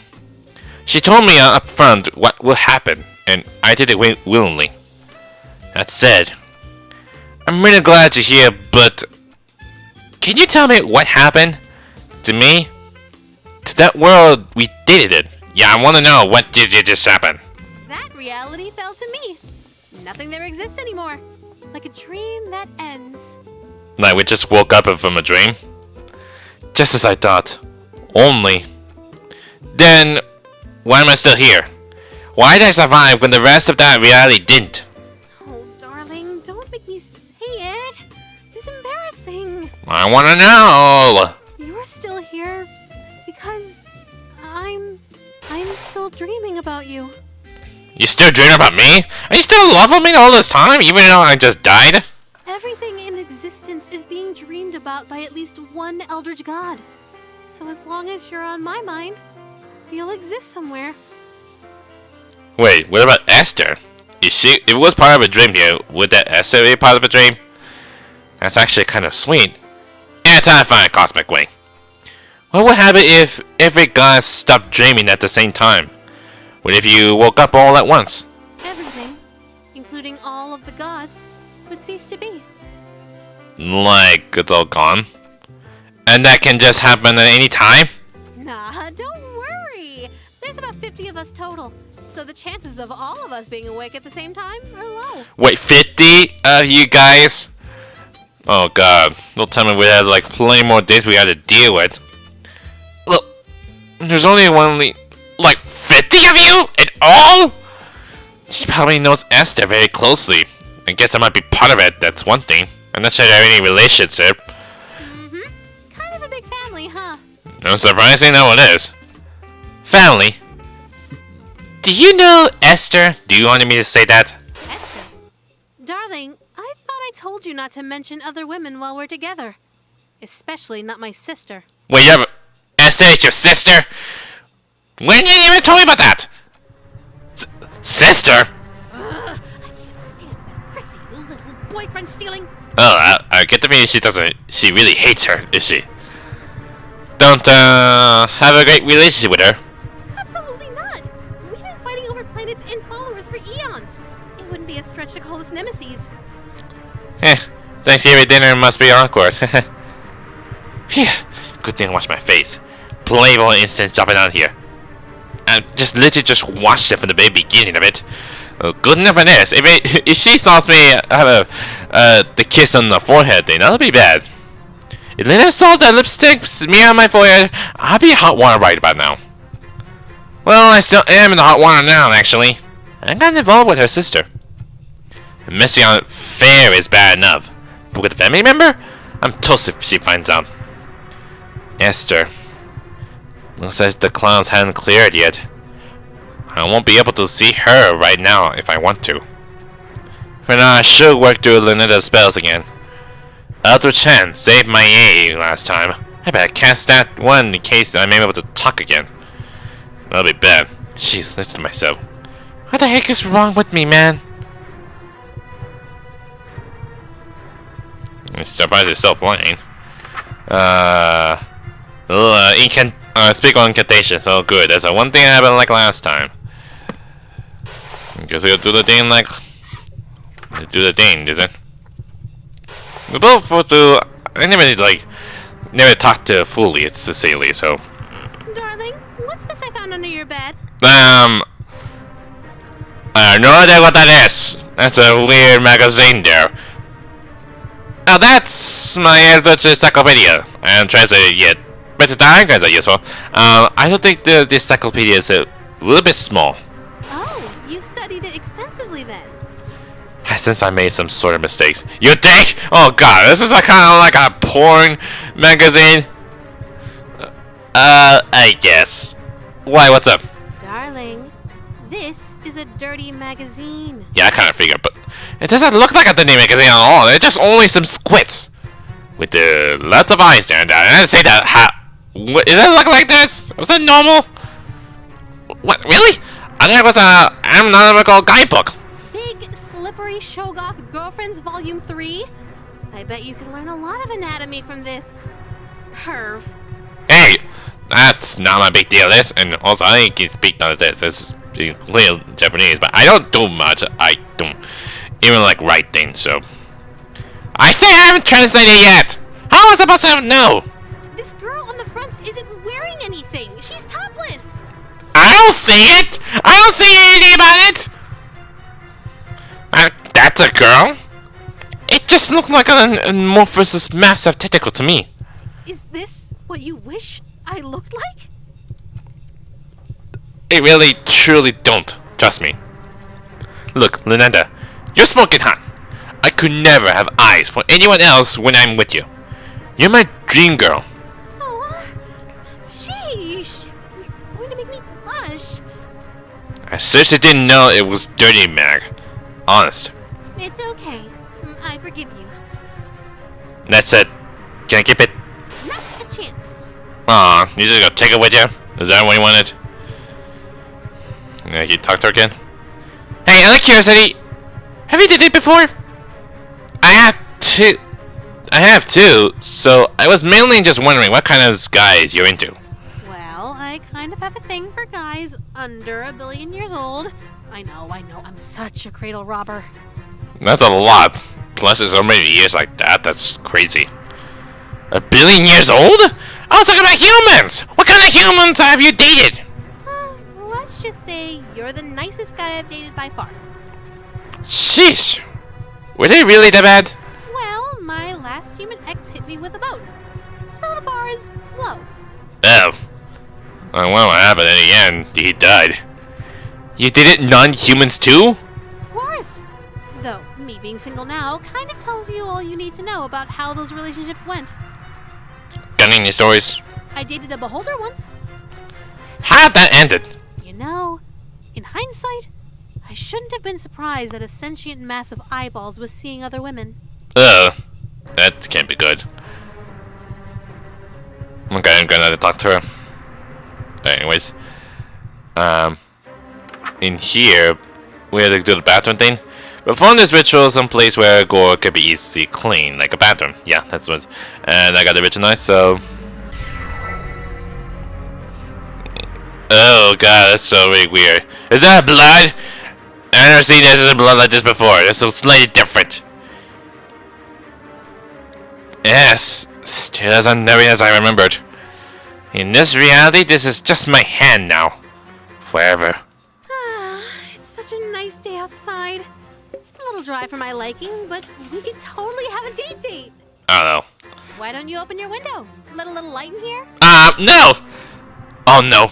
She told me up front what would happen, and I did it willingly. That said, I'm really glad to hear, but can you tell me what happened to me? To that world we dated? Yeah, I want to know what did just happen. That reality fell to me. Nothing there exists anymore. Like a dream that ends. Like we just woke up from a dream? Just as I thought. Only. Then, why am I still here? Why did I survive when the rest of that reality didn't? Oh, darling, don't make me say it. It's embarrassing. I want to know! You're still here because I'm still dreaming about you. You still dreaming about me? Are you still loving me all this time, even though I just died? Everything in existence is being dreamed about by at least one eldritch god. So as long as you're on my mind, you'll exist somewhere. Wait, what about Esther? If it was part of a dream here, would that Esther be part of a dream? That's actually kind of sweet. And a terrifying cosmic way. What would happen if every god stopped dreaming at the same time? What if you woke up all at once? Everything, including all of the gods, would cease to be. Like, it's all gone? And that can just happen at any time? Nah, don't worry. There's about 50 of us total, so the chances of all of us being awake at the same time are low. Wait, 50 of you guys? Oh god, don't tell me we had like plenty more days we had to deal with. Look, there's only like 50 of you in all? She probably knows Esther very closely. I guess I might be part of it, that's one thing. I'm not sure they have any relationship. Kind of a big family, huh? No surprising, no it is. Family? Do you know Esther? Do you want me to say that? Esther. Darling, I thought I told you not to mention other women while we're together. Especially not my sister. Wait, you have Esther is your sister? When you even told me about that? Sister? I can't stand that prissy little boyfriend stealing. Oh, I get the feeling she really hates her, is she? Don't, have a great relationship with her. Absolutely not. We've been fighting over planets and followers for eons. It wouldn't be a stretch to call us nemesis. Thanksgiving dinner must be awkward. Phew, good thing I washed my face. Playable instant jumping out here. I just literally just watched it from the very beginning of it. Good enough for this. If she saw me have the kiss on the forehead thing, that'll be bad. If Ln'eta saw that lipstick smear on my forehead, I'd be hot water right about now. Well, I still am in the hot water now, actually. I got involved with her sister. Missy on fair is bad enough, but with a family member, I'm toast if she finds out. Esther. Looks like the clouds haven't cleared yet. I won't be able to see her right now if I want to. For now, I should work through Ln'eta's spells again. Elder Chen saved my A last time. I better cast that one in case I'm able to talk again. That'll be bad. Jeez, listen to myself. What the heck is wrong with me, man? I'm surprised it's still playing. Speak on incantation, so good. That's the one thing that happened like last time. Guess we'll do the thing like... Do the thing, is it? We both go through... I never talked to fully, it's Cecilia, so... Darling, what's this I bed. I have no idea what that is. That's a weird magazine there. Now that's my Eldritch Encyclopedia. I haven't translated it yet, but the diagrams are useful. I don't think the encyclopedia is a little bit small. Oh, you studied it extensively then. Since I made some sort of mistakes. You think? Oh god, this is like kind of like a porn magazine. I guess. Why? What's up? Darling, this is a dirty magazine. Yeah, I kind of figured, but it doesn't look like a dirty magazine at all. It's just only some squids with lots of eyes there. And I didn't say that. What, does it look like this? Was that normal? What? Really? I think it was a anatomical guidebook. Big Slippery Shogoth Girlfriends Volume 3. I bet you can learn a lot of anatomy from this. Herv. Hey, that's not my big deal. This, and also I can speak none of this. It's clear Japanese, but I don't do much. I don't even like write things. So I say I haven't translated yet. How am I supposed to know? This girl on the front isn't wearing anything. She's topless. I don't see it. I don't see anything about it. That's a girl. It just looked like an amorphous mass of tentacle to me. Is this what you wish I looked like? It really, truly don't. Trust me. Look, Ln'eta, you're smoking hot. I could never have eyes for anyone else when I'm with you. You're my dream girl. Oh, sheesh. You're going to make me blush. I seriously didn't know it was dirty, Mag. Honest. It's okay. I forgive you. That's it. Can I keep it? Not a chance. Aw, you just gonna take it with you? Is that what you wanted? Yeah, you talk to her again? Hey, out of curiosity, have you did it before? I have too, so I was mainly just wondering what kind of guys you're into. Well, I kind of have a thing for guys under 1 billion years old. I know, I'm such a cradle robber. That's a lot. Plus, there's so many years like that. That's crazy. 1 billion years old? I was talking about humans! What kind of humans have you dated? Let's just say you're the nicest guy I've dated by far. Sheesh. Were they really that bad? Well, my last human ex hit me with a boat. So the bar is low. Oh. Well, what happened in the end? He died. You did it non-humans too? Of course. Though, me being single now kind of tells you all you need to know about how those relationships went. Got any stories? I dated a beholder once. How'd that ended? You know, in hindsight, I shouldn't have been surprised that a sentient mass of eyeballs was seeing other women. That can't be good. Okay, I'm gonna talk to her. Anyways, in here, we had to do the bathroom thing. Perform this ritual someplace where gore could be easily cleaned, like a bathroom. Yeah, that's what. And I got the ritual nice, so. Oh god, that's so really weird. Is that blood? I've never seen this as blood like this before. It's so slightly different. Yes, still as unnerving as I remembered. In this reality, this is just my hand now. Forever. It's such a nice day outside. It's a little dry for my liking, but we could totally have a date. I don't know. Why don't you open your window? Let a little light in here? No! Oh no.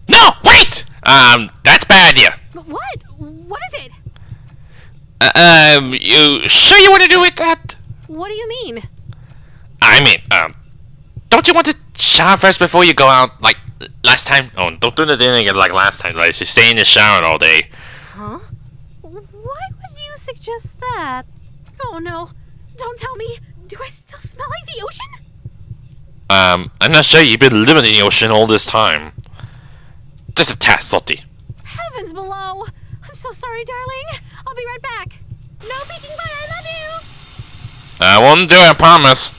No, wait! That's a bad idea. What? What is it? You sure you want to do it that? What do you mean? I mean, don't you want to shower first before you go out, like last time? Oh, don't do the thing again like last time. Like, just stay in the shower all day. Huh? Why would you suggest that? Oh no. Don't tell me. Do I still smell like the ocean? I'm not sure you've been living in the ocean all this time. Just a tad salty. Heavens below. I'm so sorry, darling. I'll be right back. No peeking, bye. I love you. I won't do it, I promise.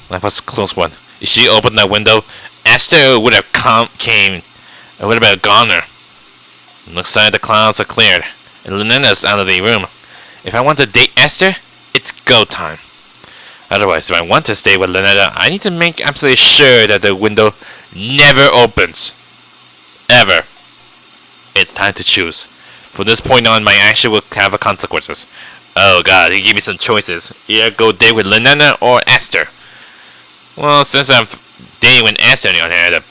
That was a close one. If she opened that window, Esther would have came. I would have been gone there. Looks like the clouds are cleared, and Ln'eta's out of the room. If I want to date Esther, it's go time. Otherwise, if I want to stay with Ln'eta, I need to make absolutely sure that the window never opens. ever. It's time to choose. From this point on, my action will have consequences. Oh god, he gave me some choices. Either go date with Ln'eta or Esther. Well, since I'm dating with Esther on the other hand,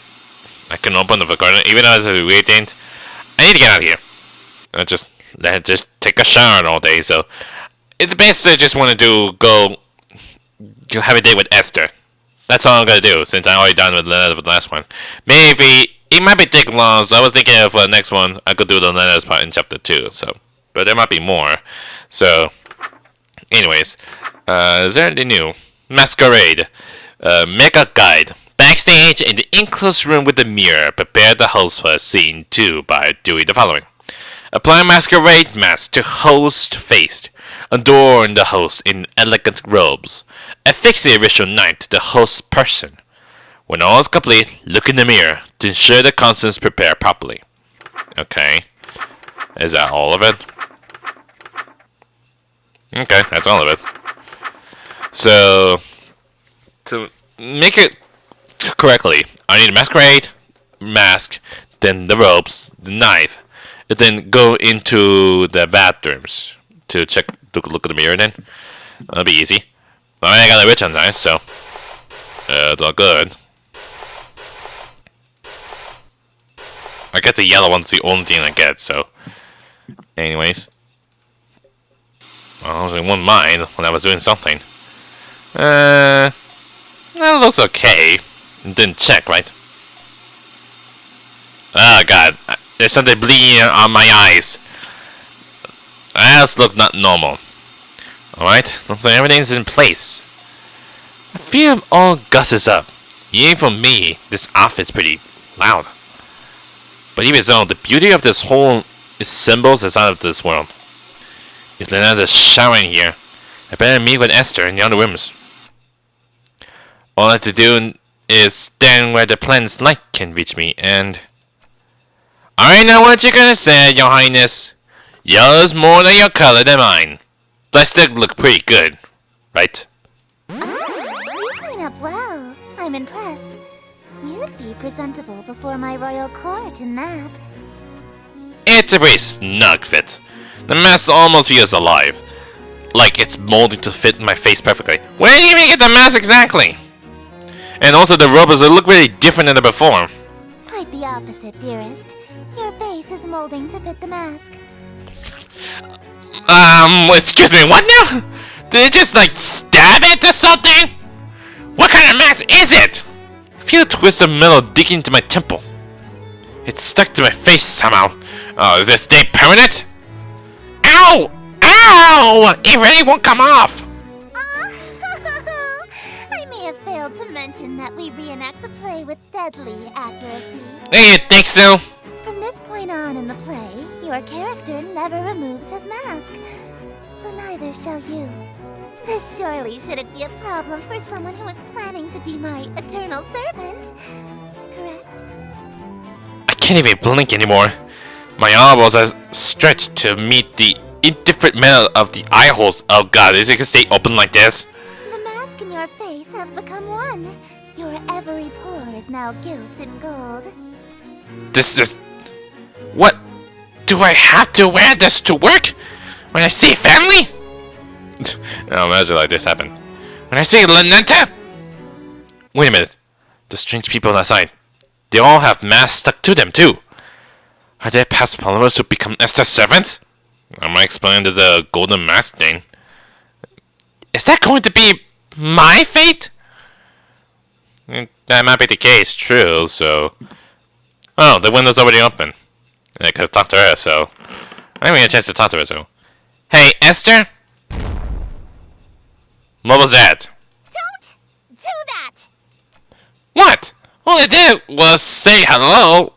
I can open the garden, even though it's a weird thing. I need to get out of here. I just take a shower all day, so it's best I just want to go have a date with Esther. That's all I'm gonna do, since I already done with Ln'eta for the last one. Maybe it might be taking long, so I was thinking of the next one I could do the Ln'eta's part in chapter 2. So, but there might be more. So, anyways, is there anything new? Masquerade, Mega Guide. Backstage in the enclosed room with the mirror, prepare the host for scene 2 by doing the following. Apply masquerade mask to host face. Adorn the host in elegant robes. Affix the original knight to the host's person. When all is complete, look in the mirror to ensure the costumes prepare properly. Okay. Is that all of it? Okay, that's all of it. So, to make it correctly, I need a masquerade mask, then the robes, the knife, and then go into the bathrooms to look at the mirror. Then that'll be easy. Alright, I got the rich on nice, so it's all good. I guess the yellow one's the only thing I get. So, anyways, well, I was in one mind when I was doing something. That looks okay. Didn't check, right? Oh god, there's something bleeding on my eyes. That's look not normal. Alright, looks like everything's in place. I feel all gusses up. Even for me, this outfit's pretty loud. But even so, the beauty of this whole symbols is out of this world. If Ln'eta's showering here, I better meet with Esther in the other rooms. All I have to do is stand where the planet's light can reach me, and... I know what you're gonna say, Your Highness. Yours more than your color than mine. But I still look pretty good, right? You clean up well. I'm impressed. You'd be presentable before my royal court in that. It's a very snug fit. The mask almost feels alive. Like it's molded to fit my face perfectly. Where did you even get the mask exactly? And also the robes look really different than before. Quite the opposite, dearest. Your face is molding to fit the mask. Excuse me, what now? Did it just like stab it or something? What kind of mask is it? I feel a twist of metal digging into my temples. It's stuck to my face somehow. Oh, is this stay permanent? Ow! Ow! It really won't come off! I may have failed to mention that we reenact the play with deadly accuracy. Hey, you think so? From this point on in the play, your character never removes his mask. So neither shall you. This surely shouldn't be a problem for someone who is planning to be my eternal servant. Correct? I can't even blink anymore. My eyeballs are stretched to meet the indifferent metal of the eye holes. Oh god, is it gonna stay open like this? The mask and your face have become one. Your every pore is now gilt in gold. This is... What? Do I have to wear this to work? When I see family? Oh, imagine like this happen. When I see Ln'eta? Wait a minute. The strange people outside. They all have masks stuck to them too. Are they past followers who become Esther's servants? I might explain to the golden mask thing. Is that going to be my fate? That might be the case, true, so... Oh, the window's already open. I could have talked to her, so... I didn't get a chance to talk to her, so... Hey, Esther? What was that? Don't do that! What? All I did was say hello.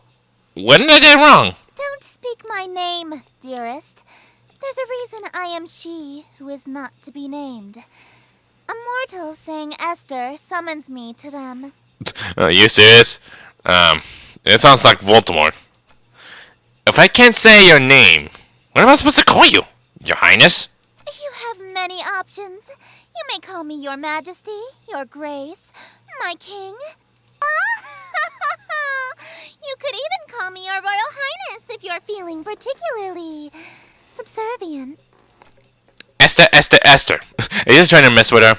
When did I do wrong? Don't speak my name, dearest. There's a reason I am she who is not to be named. A mortal saying Esther summons me to them. Are you serious? It sounds like Voldemort. If I can't say your name, what am I supposed to call you? Your Highness? You have many options. You may call me your Majesty, your Grace, my King. You could even call me your Royal Highness if you're feeling particularly subservient. Esther. Are you just trying to mess with her?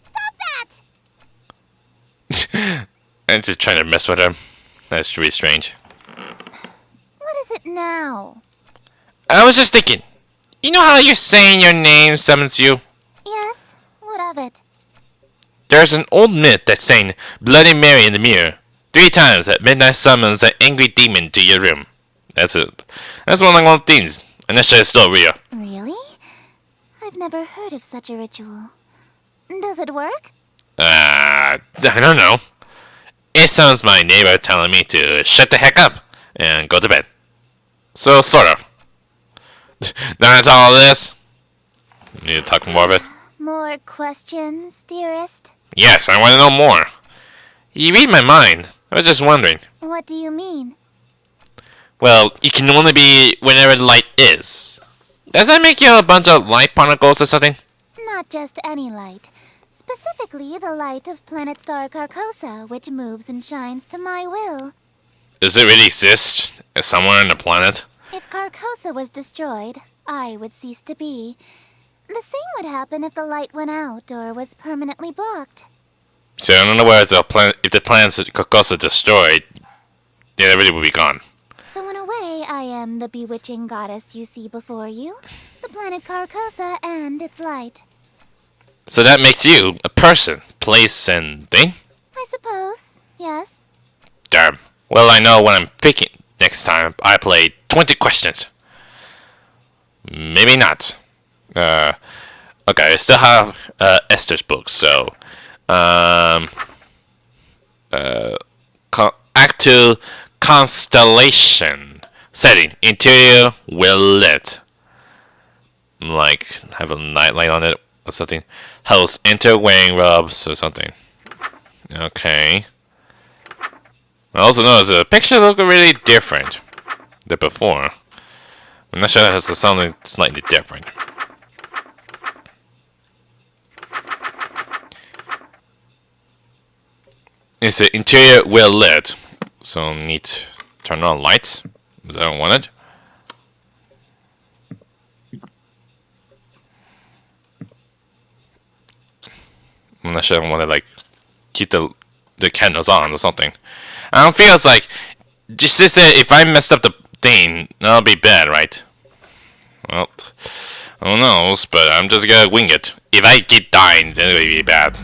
Stop that! I'm just trying to mess with her. That's really strange. What is it now? I was just thinking. You know how you're saying your name summons you? Yes, what of it? There's an old myth that's saying Bloody Mary in the mirror 3 times at midnight summons an angry demon to your room. That's it. That's one of the things. I'm not sure it's still real. Really? I've never heard of such a ritual. Does it work? I don't know. It sounds my neighbor telling me to shut the heck up and go to bed. So, sort of. That's all it is. Need to talk more of it? More questions, dearest? Yes, I want to know more. You read my mind. I was just wondering. What do you mean? Well, you can only be whenever the light is. Does that make you a bunch of light particles or something? Not just any light. Specifically, the light of planet star Carcosa, which moves and shines to my will. Does it really exist somewhere on the planet? If Carcosa was destroyed, I would cease to be. The same would happen if the light went out or was permanently blocked. So in other words, if the planet's Carcosa destroyed, yeah, everybody would be gone. So in a way, I am the bewitching goddess you see before you, the planet Carcosa and its light. So that makes you a person, place, and thing? I suppose, yes. Darn. Well, I know what I'm picking next time I play 20 questions. Maybe not. Okay, I still have Esther's book, so Act 2 Constellation setting, interior well lit. Like have a nightlight on it or something. Host enter wearing robes or something. Okay. I also noticed the picture looked really different than before. I'm not sure it has something slightly different. It's the interior well lit, so need to turn on lights because I don't want it. I'm not sure I want to like keep the candles on or something. I don't feel it's like just this. If I messed up the thing, that'll be bad, right? Well, who knows? But I'm just gonna wing it. If I get dying, then it'll be bad.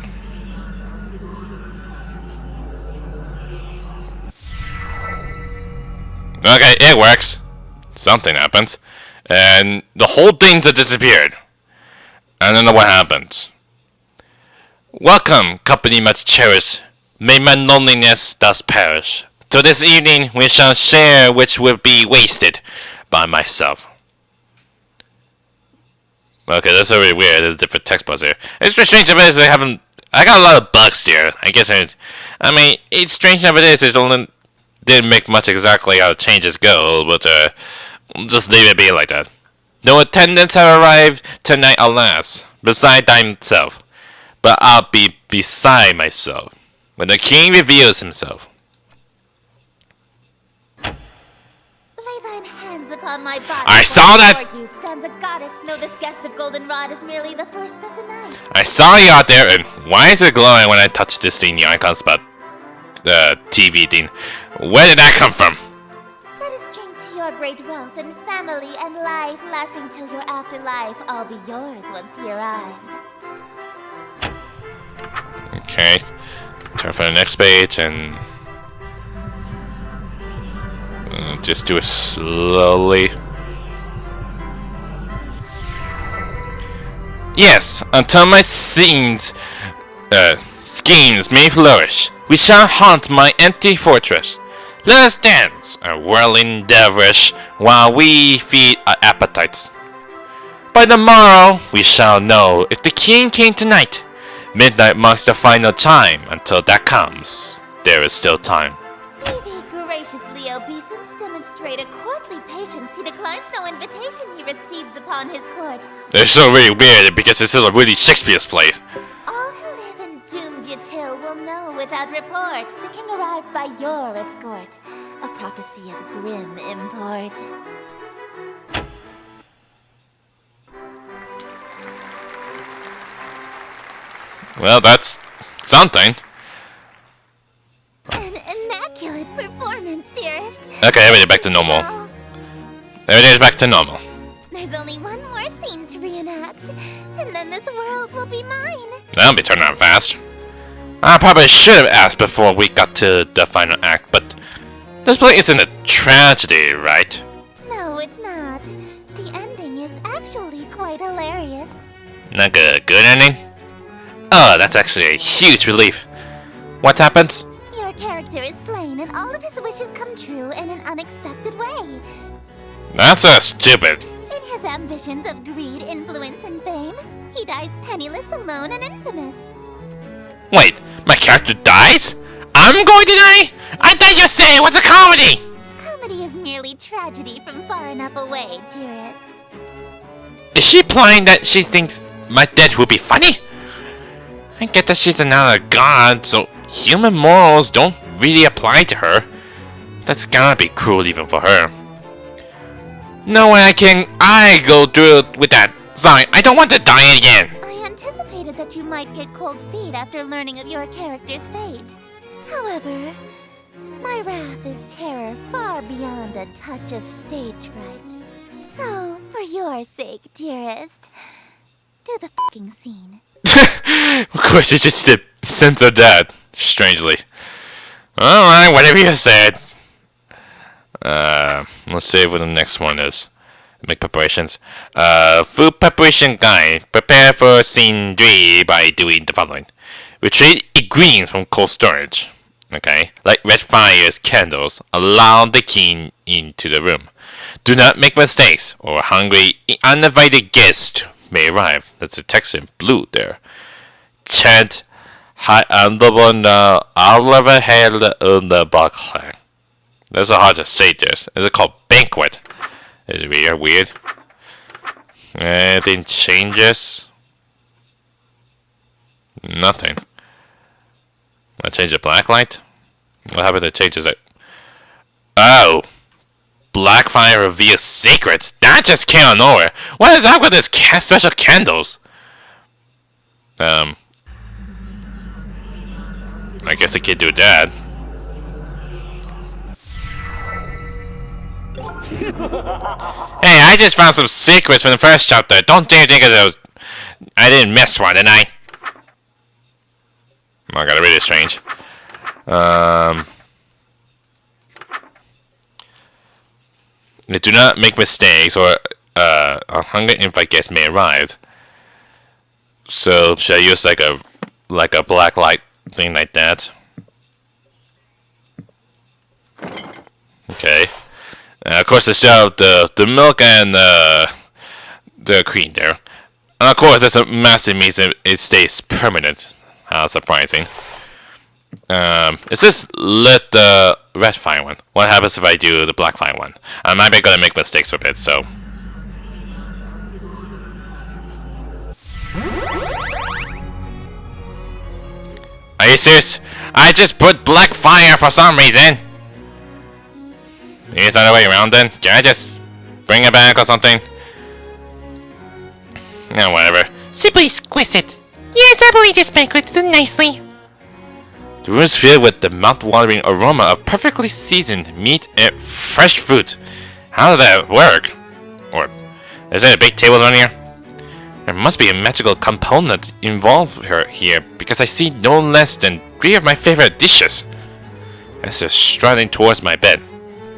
Okay, it works. Something happens. And the whole thing just disappeared. I don't know what happens. Welcome, company much cherished. May my loneliness thus perish. So this evening we shall share which will be wasted by myself. Okay, that's already weird. There's different text bars here. It's just strange nowadays they haven't. I got a lot of bugs here. I guess I mean, it's strange nowadays. It only didn't make much exactly how changes go, but just leave it be like that. No attendants have arrived tonight, alas. Beside thyself, but I'll be beside myself when the king reveals himself. Lay thine hands upon my body. I saw that. Before you stands a goddess. Know this guest of goldenrod is merely the first of the night. I saw you out there, and why is it glowing when I touch this thing, the icon spot? The TV thing. Where did that come from? Let us drink to your great wealth and family and life, lasting till your afterlife. All be yours once he arrives. Okay. Turn for the next page and just do it slowly. Yes, until my schemes may flourish, we shall haunt my empty fortress. Let us dance, a whirling dervish, while we feed our appetites. By the morrow, we shall know if the king came tonight. Midnight marks the final chime. Until that comes, there is still time. Be thee graciously obeisance, demonstrate a courtly patience. He declines no invitation he receives upon his court. It's so really weird because this is a really Shakespeare's play. All who live in doomed Bandit's Hill will know without report the king arrived by your escort. A prophecy of grim import. Well, that's something. An immaculate performance, dearest. Okay, everything back to normal. Oh, Everything's back to normal. there's only one more scene to reenact, and then this world will be mine. That'll be turned around fast. I probably should have asked before we got to the final act, but this play isn't a tragedy, right? No, it's not. The ending is actually quite hilarious. Like a good ending? Oh, that's actually a huge relief. What happens? Your character is slain, and all of his wishes come true in an unexpected way. That's so stupid. In his ambitions of greed, influence, and fame, he dies penniless, alone, and infamous. Wait, my character dies? I'm going to die? I thought you said it was a comedy! Comedy is merely tragedy from far enough away, dearest. Is she implying that she thinks my death will be funny? I get that she's another god, so human morals don't really apply to her. That's gotta be cruel even for her. No way I go through with that. Sorry, I don't want to die again. I anticipated that you might get cold feet after learning of your character's fate. However, my wrath is terror far beyond a touch of stage fright. So, for your sake, dearest, do the fucking scene. Of course, you just did censor that, strangely. Alright, whatever you said. Let's see what the next one is. Make preparations. Food preparation guide. Prepare for scene 3 by doing the following. Retrieve ingredients from cold storage. Okay? Like red fires, candles. Allow the king into the room. Do not make mistakes, or hungry, uninvited guests may arrive. That's the text in blue there. Chant High under Oliver Hell under Buckler. That's so hard to say this. Is it called banquet? Is it weird? Anything changes? Nothing. I change the black light? What happened to changes it? Oh! Blackfire reveals secrets? That just came out of nowhere. What is up with this special candles? I guess I can't do that. Hey, I just found some secrets from the first chapter. Don't dare think of those. I didn't miss one, didn't I? Oh, I got it really strange. Do not make mistakes, or a hungry invite guest may arrive. So should I use like a black light thing like that? Okay. Of course, they still have the milk and the cream there. And of course, there's a massive means it stays permanent. How surprising. Is this lit the red fire one? What happens if I do the black fire one? I might be gonna make mistakes with it, so. Are you serious? I just put black fire for some reason. Is there a way around then? Can I just bring it back or something? No, whatever. Simply exquisite. Yes, I believe this banquet done nicely. The room is filled with the mouth-watering aroma of perfectly seasoned meat and fresh fruit. How did that work? Or is there a big table around here? There must be a magical component involved here, because I see no less than 3 of my favorite dishes. As they're striding towards my bed.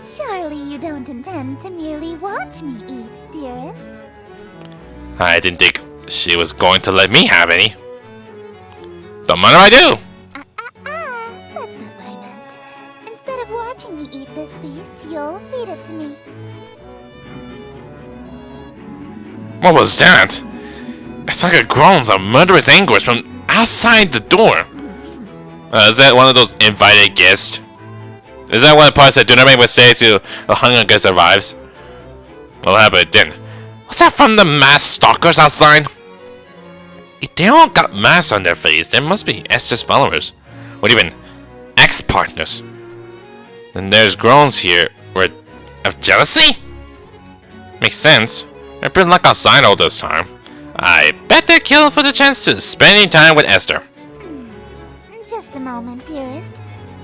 Surely you don't intend to merely watch me eat, dearest. I didn't think she was going to let me have any. But what do I do? That's not what I meant. Instead of watching me eat this feast, you'll feed it to me. What was that? It's like a groans of murderous anguish from outside the door. Is that one of those invited guests? Is that one of the parts that do not make mistakes till a hunger guest arrives? What happened then? Was that from the mass stalkers outside? If they all got masks on their face, there must be Esther's followers. Or even ex-partners. Then there's groans here of jealousy? Makes sense. They've been locked outside all this time. I bet they're killed for the chance to spend any time with Esther. Just a moment, dearest.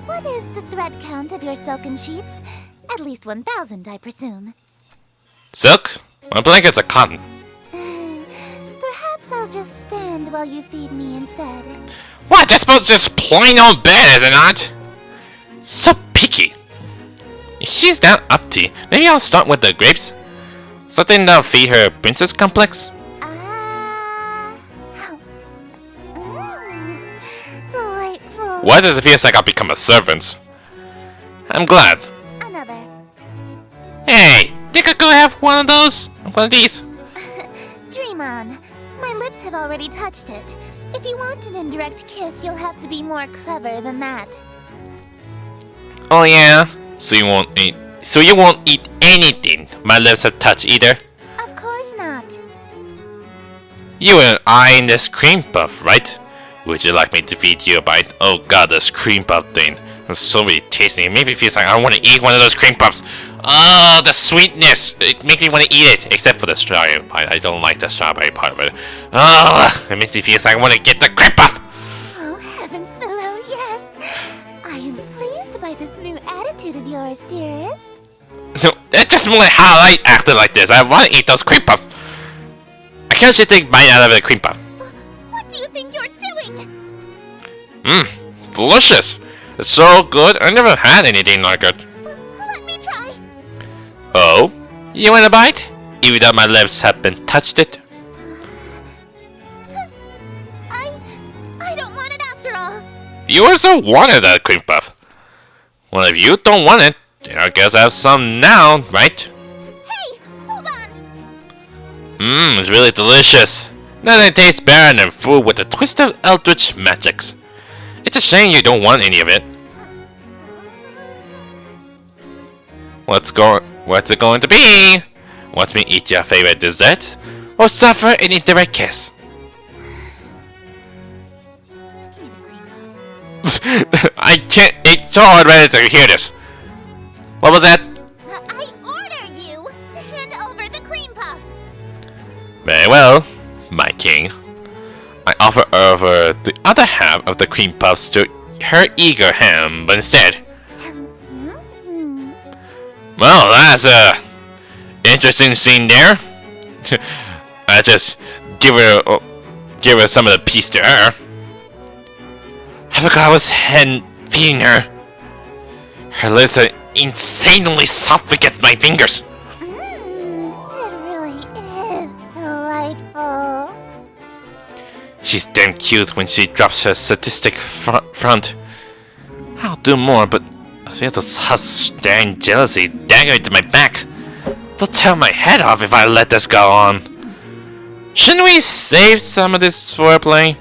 What is the thread count of your silken sheets? At least 1,000, I presume. Silk? My blankets are cotton. Perhaps I'll just stand while you feed me instead. What? That's supposed to just plain old bed, is it not? So picky. If she's that uppity, maybe I'll start with the grapes. Something that'll feed her princess complex. Delightful. Why does it feel like I'll become a servant? I'm glad. Another. Hey, think I could have one of those? One of these? Dream on. My lips have already touched it. If you want an indirect kiss, you'll have to be more clever than that. Oh yeah? So you won't eat anything my lips have touched either? Of course not. You and I in this cream puff, right? Would you like me to feed you a bite? Oh god, this cream puff thing. It's so really tasty. It makes me feel like I want to eat one of those cream puffs. Oh, the sweetness. It makes me want to eat it. Except for the strawberry part. I don't like the strawberry part of it. Oh, it makes me feel like I want to get the cream puff. Oh, heavens below, yes. I am pleased by this new attitude of yours, dearest. No, that's just more like how I acted like this. I want to eat those cream puffs. I can't just take a bite out of the cream puff. What do you think you're doing? Mmm, delicious. It's so good. I never had anything like it. Let me try. Oh? You want a bite? Even though my lips haven't touched it? I don't want it after all. You also wanted that cream puff. Well, if you don't want it, then I guess I have some now, right? Hey, hold on. Mmm, it's really delicious. Nothing tastes better than food with a twist of eldritch magics. It's a shame you don't want any of it. What's it going to be? Want me to eat your favorite dessert? Or suffer an indirect kiss? I can't, it's so hard ready to hear this. What was that? I order you to hand over the cream puff. Very well, my king. I offer over the other half of the cream puffs to her eager hand, but instead... Well, that's a interesting scene there. I just give her some of the piece to her. I forgot I was feeding her. Her lips are insanely soft against my fingers. It really is delightful. She's damn cute when she drops her sadistic front. I'll do more, but I feel those husks staring jealousy dagger into my back. They'll tear my head off if I let this go on. Shouldn't we save some of this foreplay?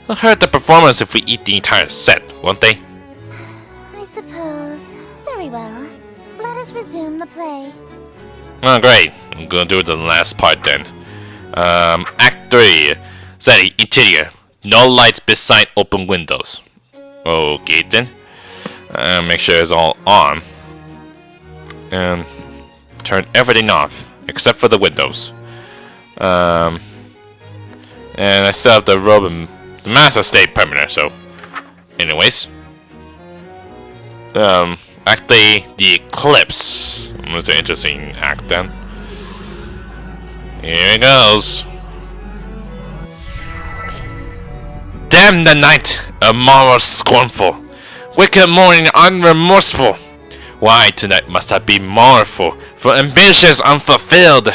It'll hurt the performance if we eat the entire set, won't they? I suppose. Very well. Let us resume the play. Oh, great. I'm gonna do the last part then. Act 3. Setting, interior. No lights beside open windows. Okay then. Make sure it's all on. And turn everything off, except for the windows. And I still have the robe and the mask stay permanent, so... Anyways. Act 3, the eclipse. That's an interesting act then. Here it goes. Damn the night, a morrow scornful, wicked morning unremorseful. Why tonight must I be mournful for ambitions unfulfilled?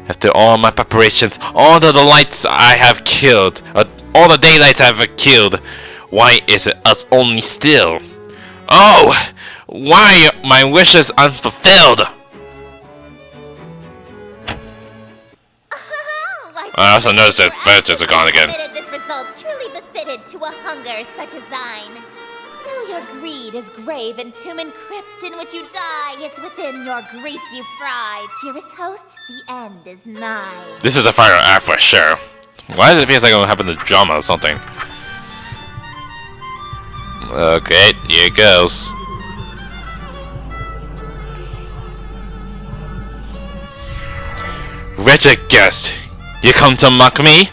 After all my preparations, all the delights I have killed, all the daylights I have killed, why is it us only still? Oh, why are my wishes unfulfilled? I also noticed that virtues are gone again. This result truly befitted to a hunger such as thine. Though your greed is grave and tomb and crypt in which you die, it's within your grease you fry. Dearest host, the end is nigh. This is the final act for sure. Why does it feel like I'm having a drama or something? Okay, here it goes. Wretched guest, you come to mock me?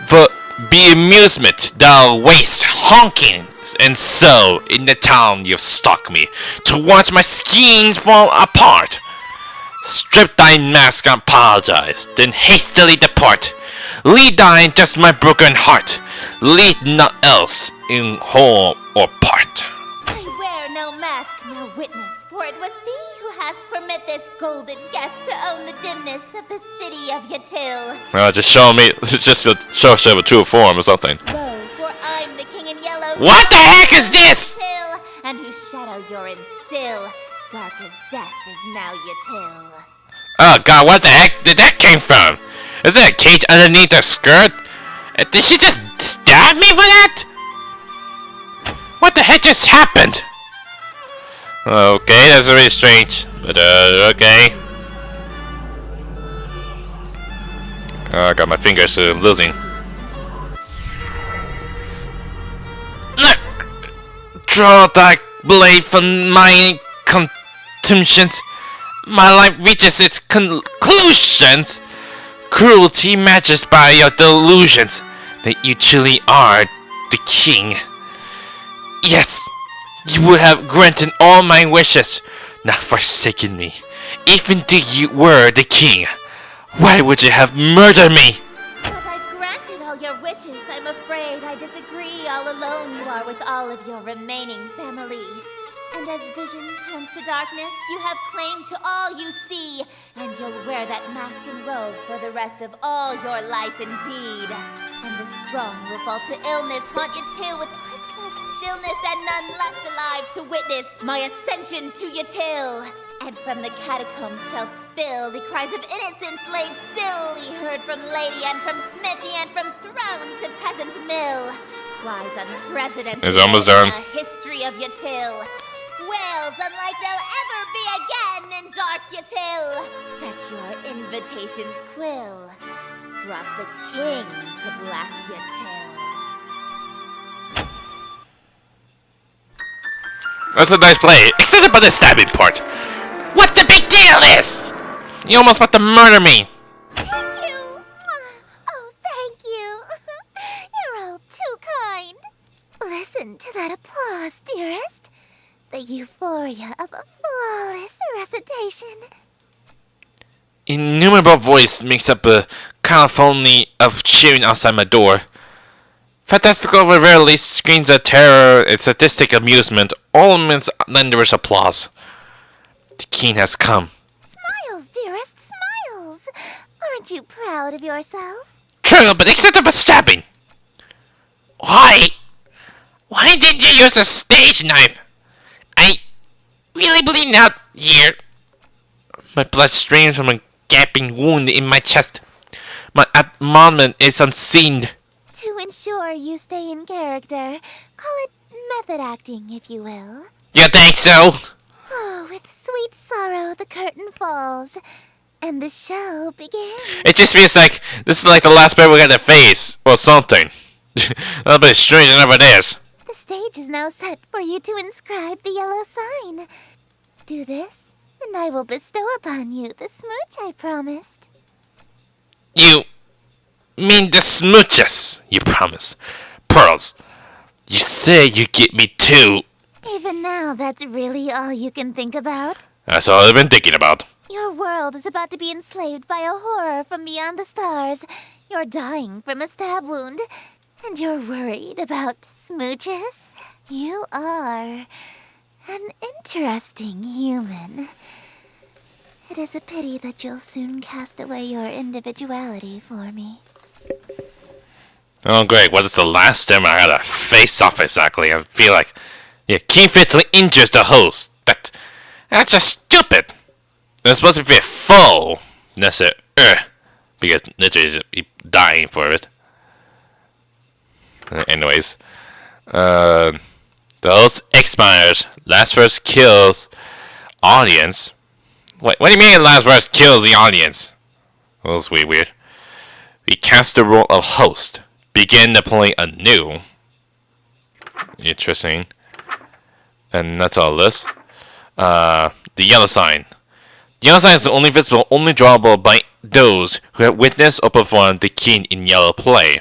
For be amusement thou waste, honking, and so in the town you've stalked me, to watch my schemes fall apart. Strip thy mask and apologize, then hastily depart. Lead thine just my broken heart, lead not else in whole or part. I wear no mask, no witness, for it was thee who hast permit this golden guest to own the dimness of the city of Yatil. Just show me, just to show a true form or something. Lo, for I'm the king in yellow. What the heck is this? Yatil, and whose shadow you're in still. Dark as death is now Yatil. Oh god, what the heck did that came from? Is there a cage underneath her skirt? Did she just stab me for that? What the heck just happened? Okay, that's really strange. But okay. I got my fingers losing. Draw thy blade from my contusions. My life reaches its conclusions. Cruelty matches by your delusions that you truly are the king. Yes, you would have granted all my wishes, not forsaken me. Even though you were the king, why would you have murdered me? But I've granted all your wishes. I'm afraid I disagree. All alone you are with all of your remaining family. And as vision turns to darkness, you have claim to all you see. And you'll wear that mask and robe for the rest of all your life indeed. And the strong will fall to illness, haunt your tail with crypt-like stillness, and none left alive to witness my ascension to Yatil. And from the catacombs shall spill the cries of innocence laid still. He heard from lady and from smithy and from throne to peasant mill. Cries unprecedented It's almost done. in the history of Yatil. Wails unlike they'll ever be again in dark Yatil. That your invitations quill brought the king to black Yatil. That's a nice play, except about the stabbing part. What the big deal is? You almost about to murder me. Thank you. Oh, thank you. You're all too kind. Listen to that applause, dearest. The euphoria of a flawless recitation. Innumerable voice makes up a cacophony of cheering outside my door. Fantastical rarely screams of terror and sadistic amusement, all amidst thunderous applause. The king has come. Smiles, dearest, smiles. Aren't you proud of yourself? True, but except for stabbing. Why? Why did you use a stage knife? I really bleeding out here. My blood streams from a gaping wound in my chest. My abdomen is unseen. To ensure you stay in character, call it method acting, if you will. You think so? Oh, with sweet sorrow the curtain falls, and the show begins. It just feels like this is like the last bit we're gonna face, or something. A little bit strange enough it is. The stage is now set for you to inscribe the yellow sign. Do this, and I will bestow upon you the smooch I promised. You mean the smooches you promised? Pearls, you say you get me too. Even now, that's really all you can think about? That's all I've been thinking about. Your world is about to be enslaved by a horror from beyond the stars. You're dying from a stab wound, and you're worried about smooches? You are an interesting human. It is a pity that you'll soon cast away your individuality for me. Oh great, what is the last time I had a face-off exactly? I feel like King fatally injures the host. That's just stupid. They're supposed to be a foe. That's it. Because literally he's dying for it. Anyways. Those expires. Last verse kills audience. Wait, what do you mean last verse kills the audience? Well, that's weird. We cast the role of host. Begin to play anew. Interesting. And that's all this. The yellow sign. The yellow sign is only visible, only drawable by those who have witnessed or performed the king in yellow play.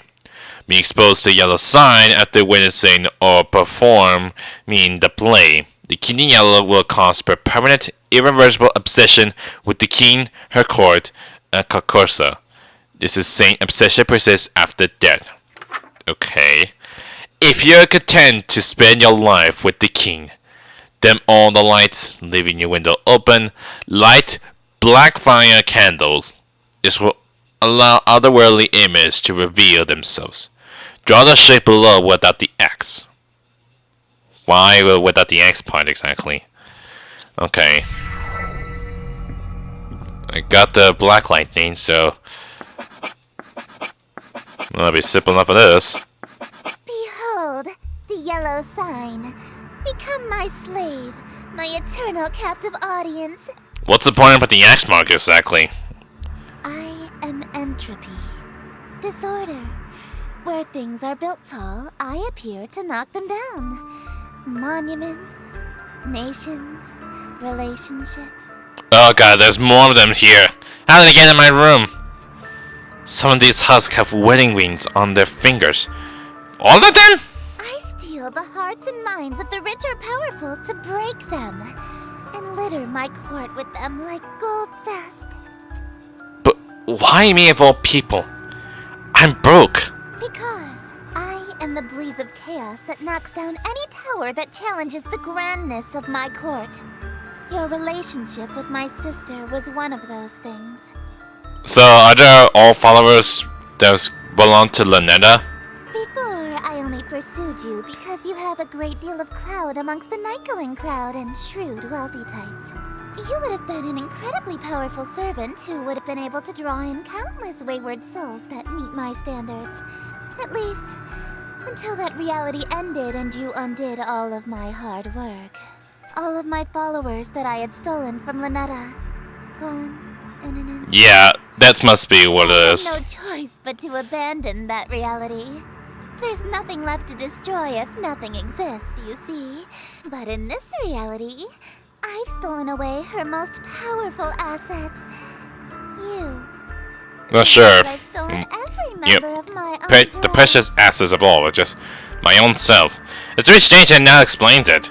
Being exposed to the yellow sign after witnessing or performing the play, the king in yellow will cause permanent, irreversible obsession with the king, her court, and Carcosa. This is saying obsession persists after death. Okay. If you're content to spend your life with the king, dim all the lights, leaving your window open, light black fire candles. This will allow otherworldly images to reveal themselves. Draw the shape below without the X. Why without the X part exactly? Okay. I got the black lightning, so I'll be simple enough of this. Behold, the yellow sign. Become my slave, my eternal captive audience. What's the point of the X mark exactly? I am entropy. Disorder. Where things are built tall, I appear to knock them down. Monuments, nations, relationships. Oh god, there's more of them here. How did they get in my room? Some of these husks have wedding rings on their fingers. All of them? I steal the hearts and minds of the rich or powerful to break them, and litter my court with them like gold dust. But why me of all people? I'm broke. Because I am the breeze of chaos that knocks down any tower that challenges the grandness of my court. Your relationship with my sister was one of those things. So are there all followers that belong to Ln'eta? Before, I only pursued you because you have a great deal of clout amongst the night-going crowd and shrewd, wealthy types. You would have been an incredibly powerful servant who would have been able to draw in countless wayward souls that meet my standards. At least, until that reality ended and you undid all of my hard work. All of my followers that I had stolen from Ln'eta. Gone in an instant. Yeah, that must be what it I is. had no choice but to abandon that reality. There's nothing left to destroy if nothing exists, you see. But in this reality, I've stolen away her most powerful asset. You. Not sure. I've stolen every Yep. member of my The entourage. precious assets of all are just my own self. It's very strange and now explains it.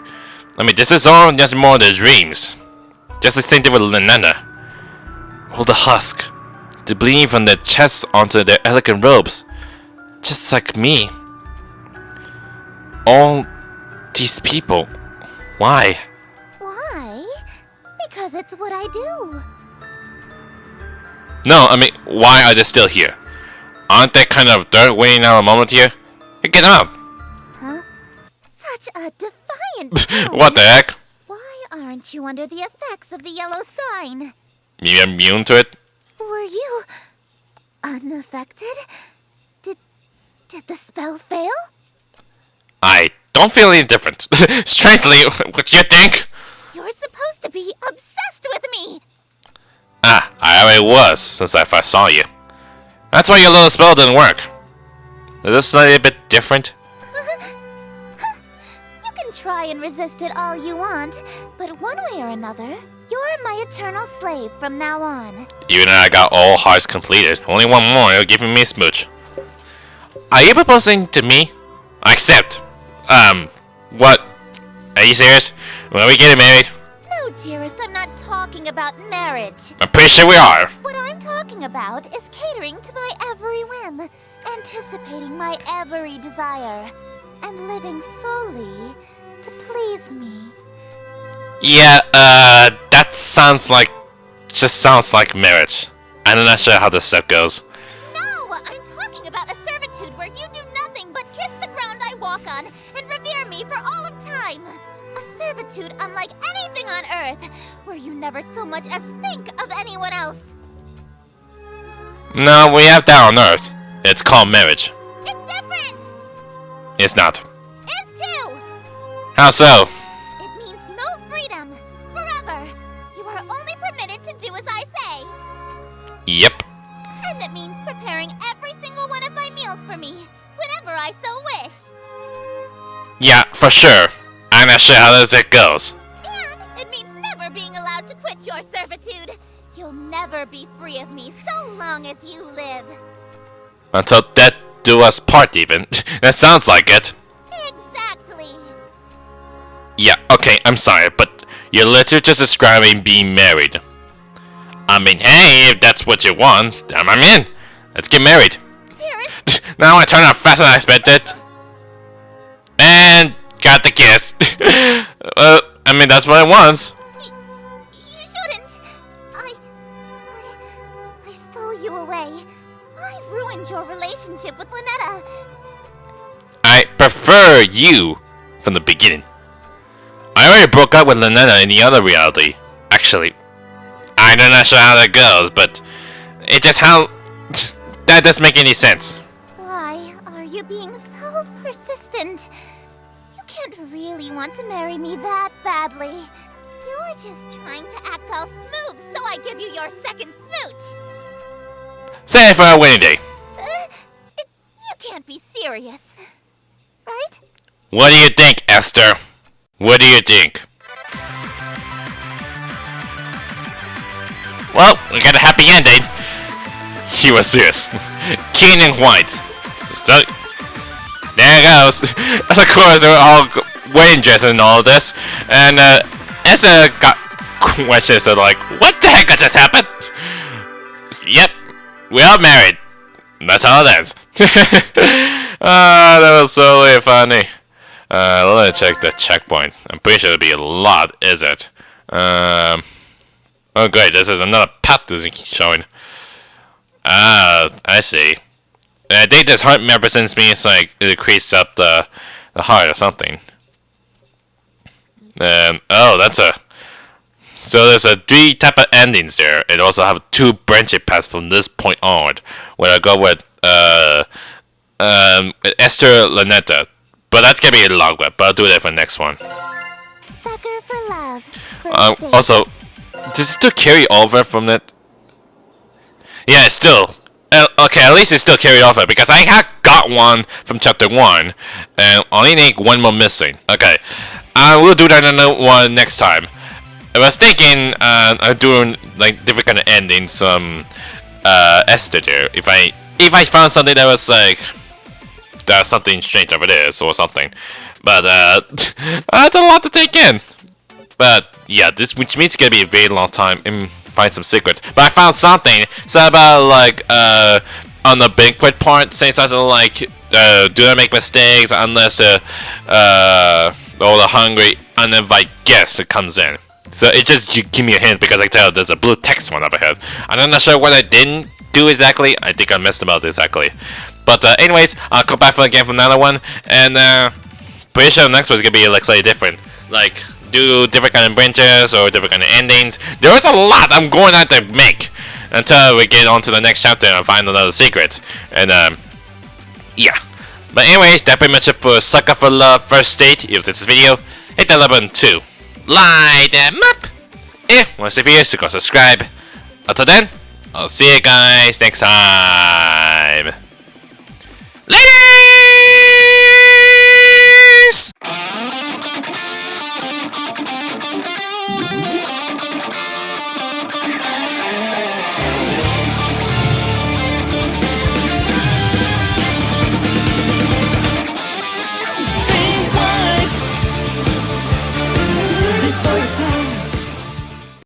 I mean, this is all just more than dreams. Just the same thing with Ln'eta. All the husk. To bleed from their chests onto their elegant robes. Just like me. All these people. Why? Why? Because it's what I do. No, I mean, why are they still here? Aren't they kind of dirt waiting out a moment here? Hey, get up! Huh? Such a defiant tone. What the heck? Why aren't you under the effects of the yellow sign? You immune to it? Were you unaffected? Did the spell fail? I don't feel any different. Strangely, what do you think? You're supposed to be obsessed with me. Ah, I already was since I first saw you. That's why your little spell didn't work. Is this slightly a bit different? You can try and resist it all you want, but one way or another, you're my eternal slave from now on. Even though I got all hearts completed, only one more, you're giving me a smooch. Are you proposing to me? I accept. What? Are you serious? When are we getting married? No, dearest, I'm not talking about marriage. I'm pretty sure we are. What I'm talking about is catering to my every whim, anticipating my every desire, and living solely to please me. Yeah, that sounds like... just sounds like marriage. I'm not sure how this step goes. No, I'm talking about a servitude where you do nothing but kiss the ground I walk on and revere me for all of time. A servitude unlike anything on Earth, where you never so much as think of anyone else. No, we have that on Earth. It's called marriage. It's different! It's not. Is too! How so? It means no freedom. Forever. You are only permitted to do as I say. Yep. And it means preparing every for me, whenever I so wish. Yeah, for sure. I'm not sure how it goes. And it means never being allowed to quit your servitude. You'll never be free of me so long as you live. Until death do us part, even. That sounds like it. Exactly. Yeah, okay, I'm sorry, but you're literally just describing being married. I mean, hey, if that's what you want, then I'm in. Let's get married. Dearest, Now I turn out faster than I expected. And got the kiss. I mean, that's what it wants. you shouldn't. I stole you away. I ruined your relationship with Ln'eta. I prefer you from the beginning. I already broke up with Ln'eta in the other reality. Actually, I'm not sure how that goes, but it just how that doesn't make any sense. Why are you being so persistent? You can't really want to marry me that badly. You're just trying to act all smooth, so I give you your second smooch. Say it for a winning day. You can't be serious, right? What do you think, Esther? What do you think? Well, we got a happy ending. He was serious. Keen and white. So, there it goes. And of course, they're all wedding dresses and all of this. And Esther got questions of like, what the heck just happened? Yep, we are married. That's how it ends. That was so really funny. Let me check the checkpoint. I'm pretty sure it'll be a lot, is it? Oh great, this is another path that's showing. Ah, I see. I think this heart represents me, it's like it increased up the heart or something. Oh, that's a... So there's a 3 type of endings there. It also have 2 branching paths from this point onward. Where I go with Esther Ln'eta. But that's gonna be a long one, but I'll do that for the next one. Sucker for love. Also, does it still carry over from that? Yeah, it's still. Okay, at least it's still carried over because I had got one from chapter 1, and only need 1 more missing. Okay, I will do that another one next time. I was thinking of doing like different kind of endings, Esther there. If I found something that was like there's something strange over this or something, but that's a lot to take in. But yeah, this which means it's gonna be a very long time and find some secrets. But I found something. So about like on the banquet part, say something like do not make mistakes unless all the hungry uninvited guest that comes in. So it just you give me a hint because I tell there's a blue text one up ahead. I'm not sure what I didn't do exactly. I think I messed about exactly. But anyways, I'll come back for again for another one, and pretty sure the next one's gonna be like slightly different. Like do different kind of branches or different kind of endings. There is a lot I'm going to have to make until we get on to the next chapter and find another secret. And yeah. But anyways, that's pretty much it for Sucker for Love First Date. If you liked this video, hit that like button too. Light them up! If you want to see videos, so go subscribe. Until then, I'll see you guys next time. Later!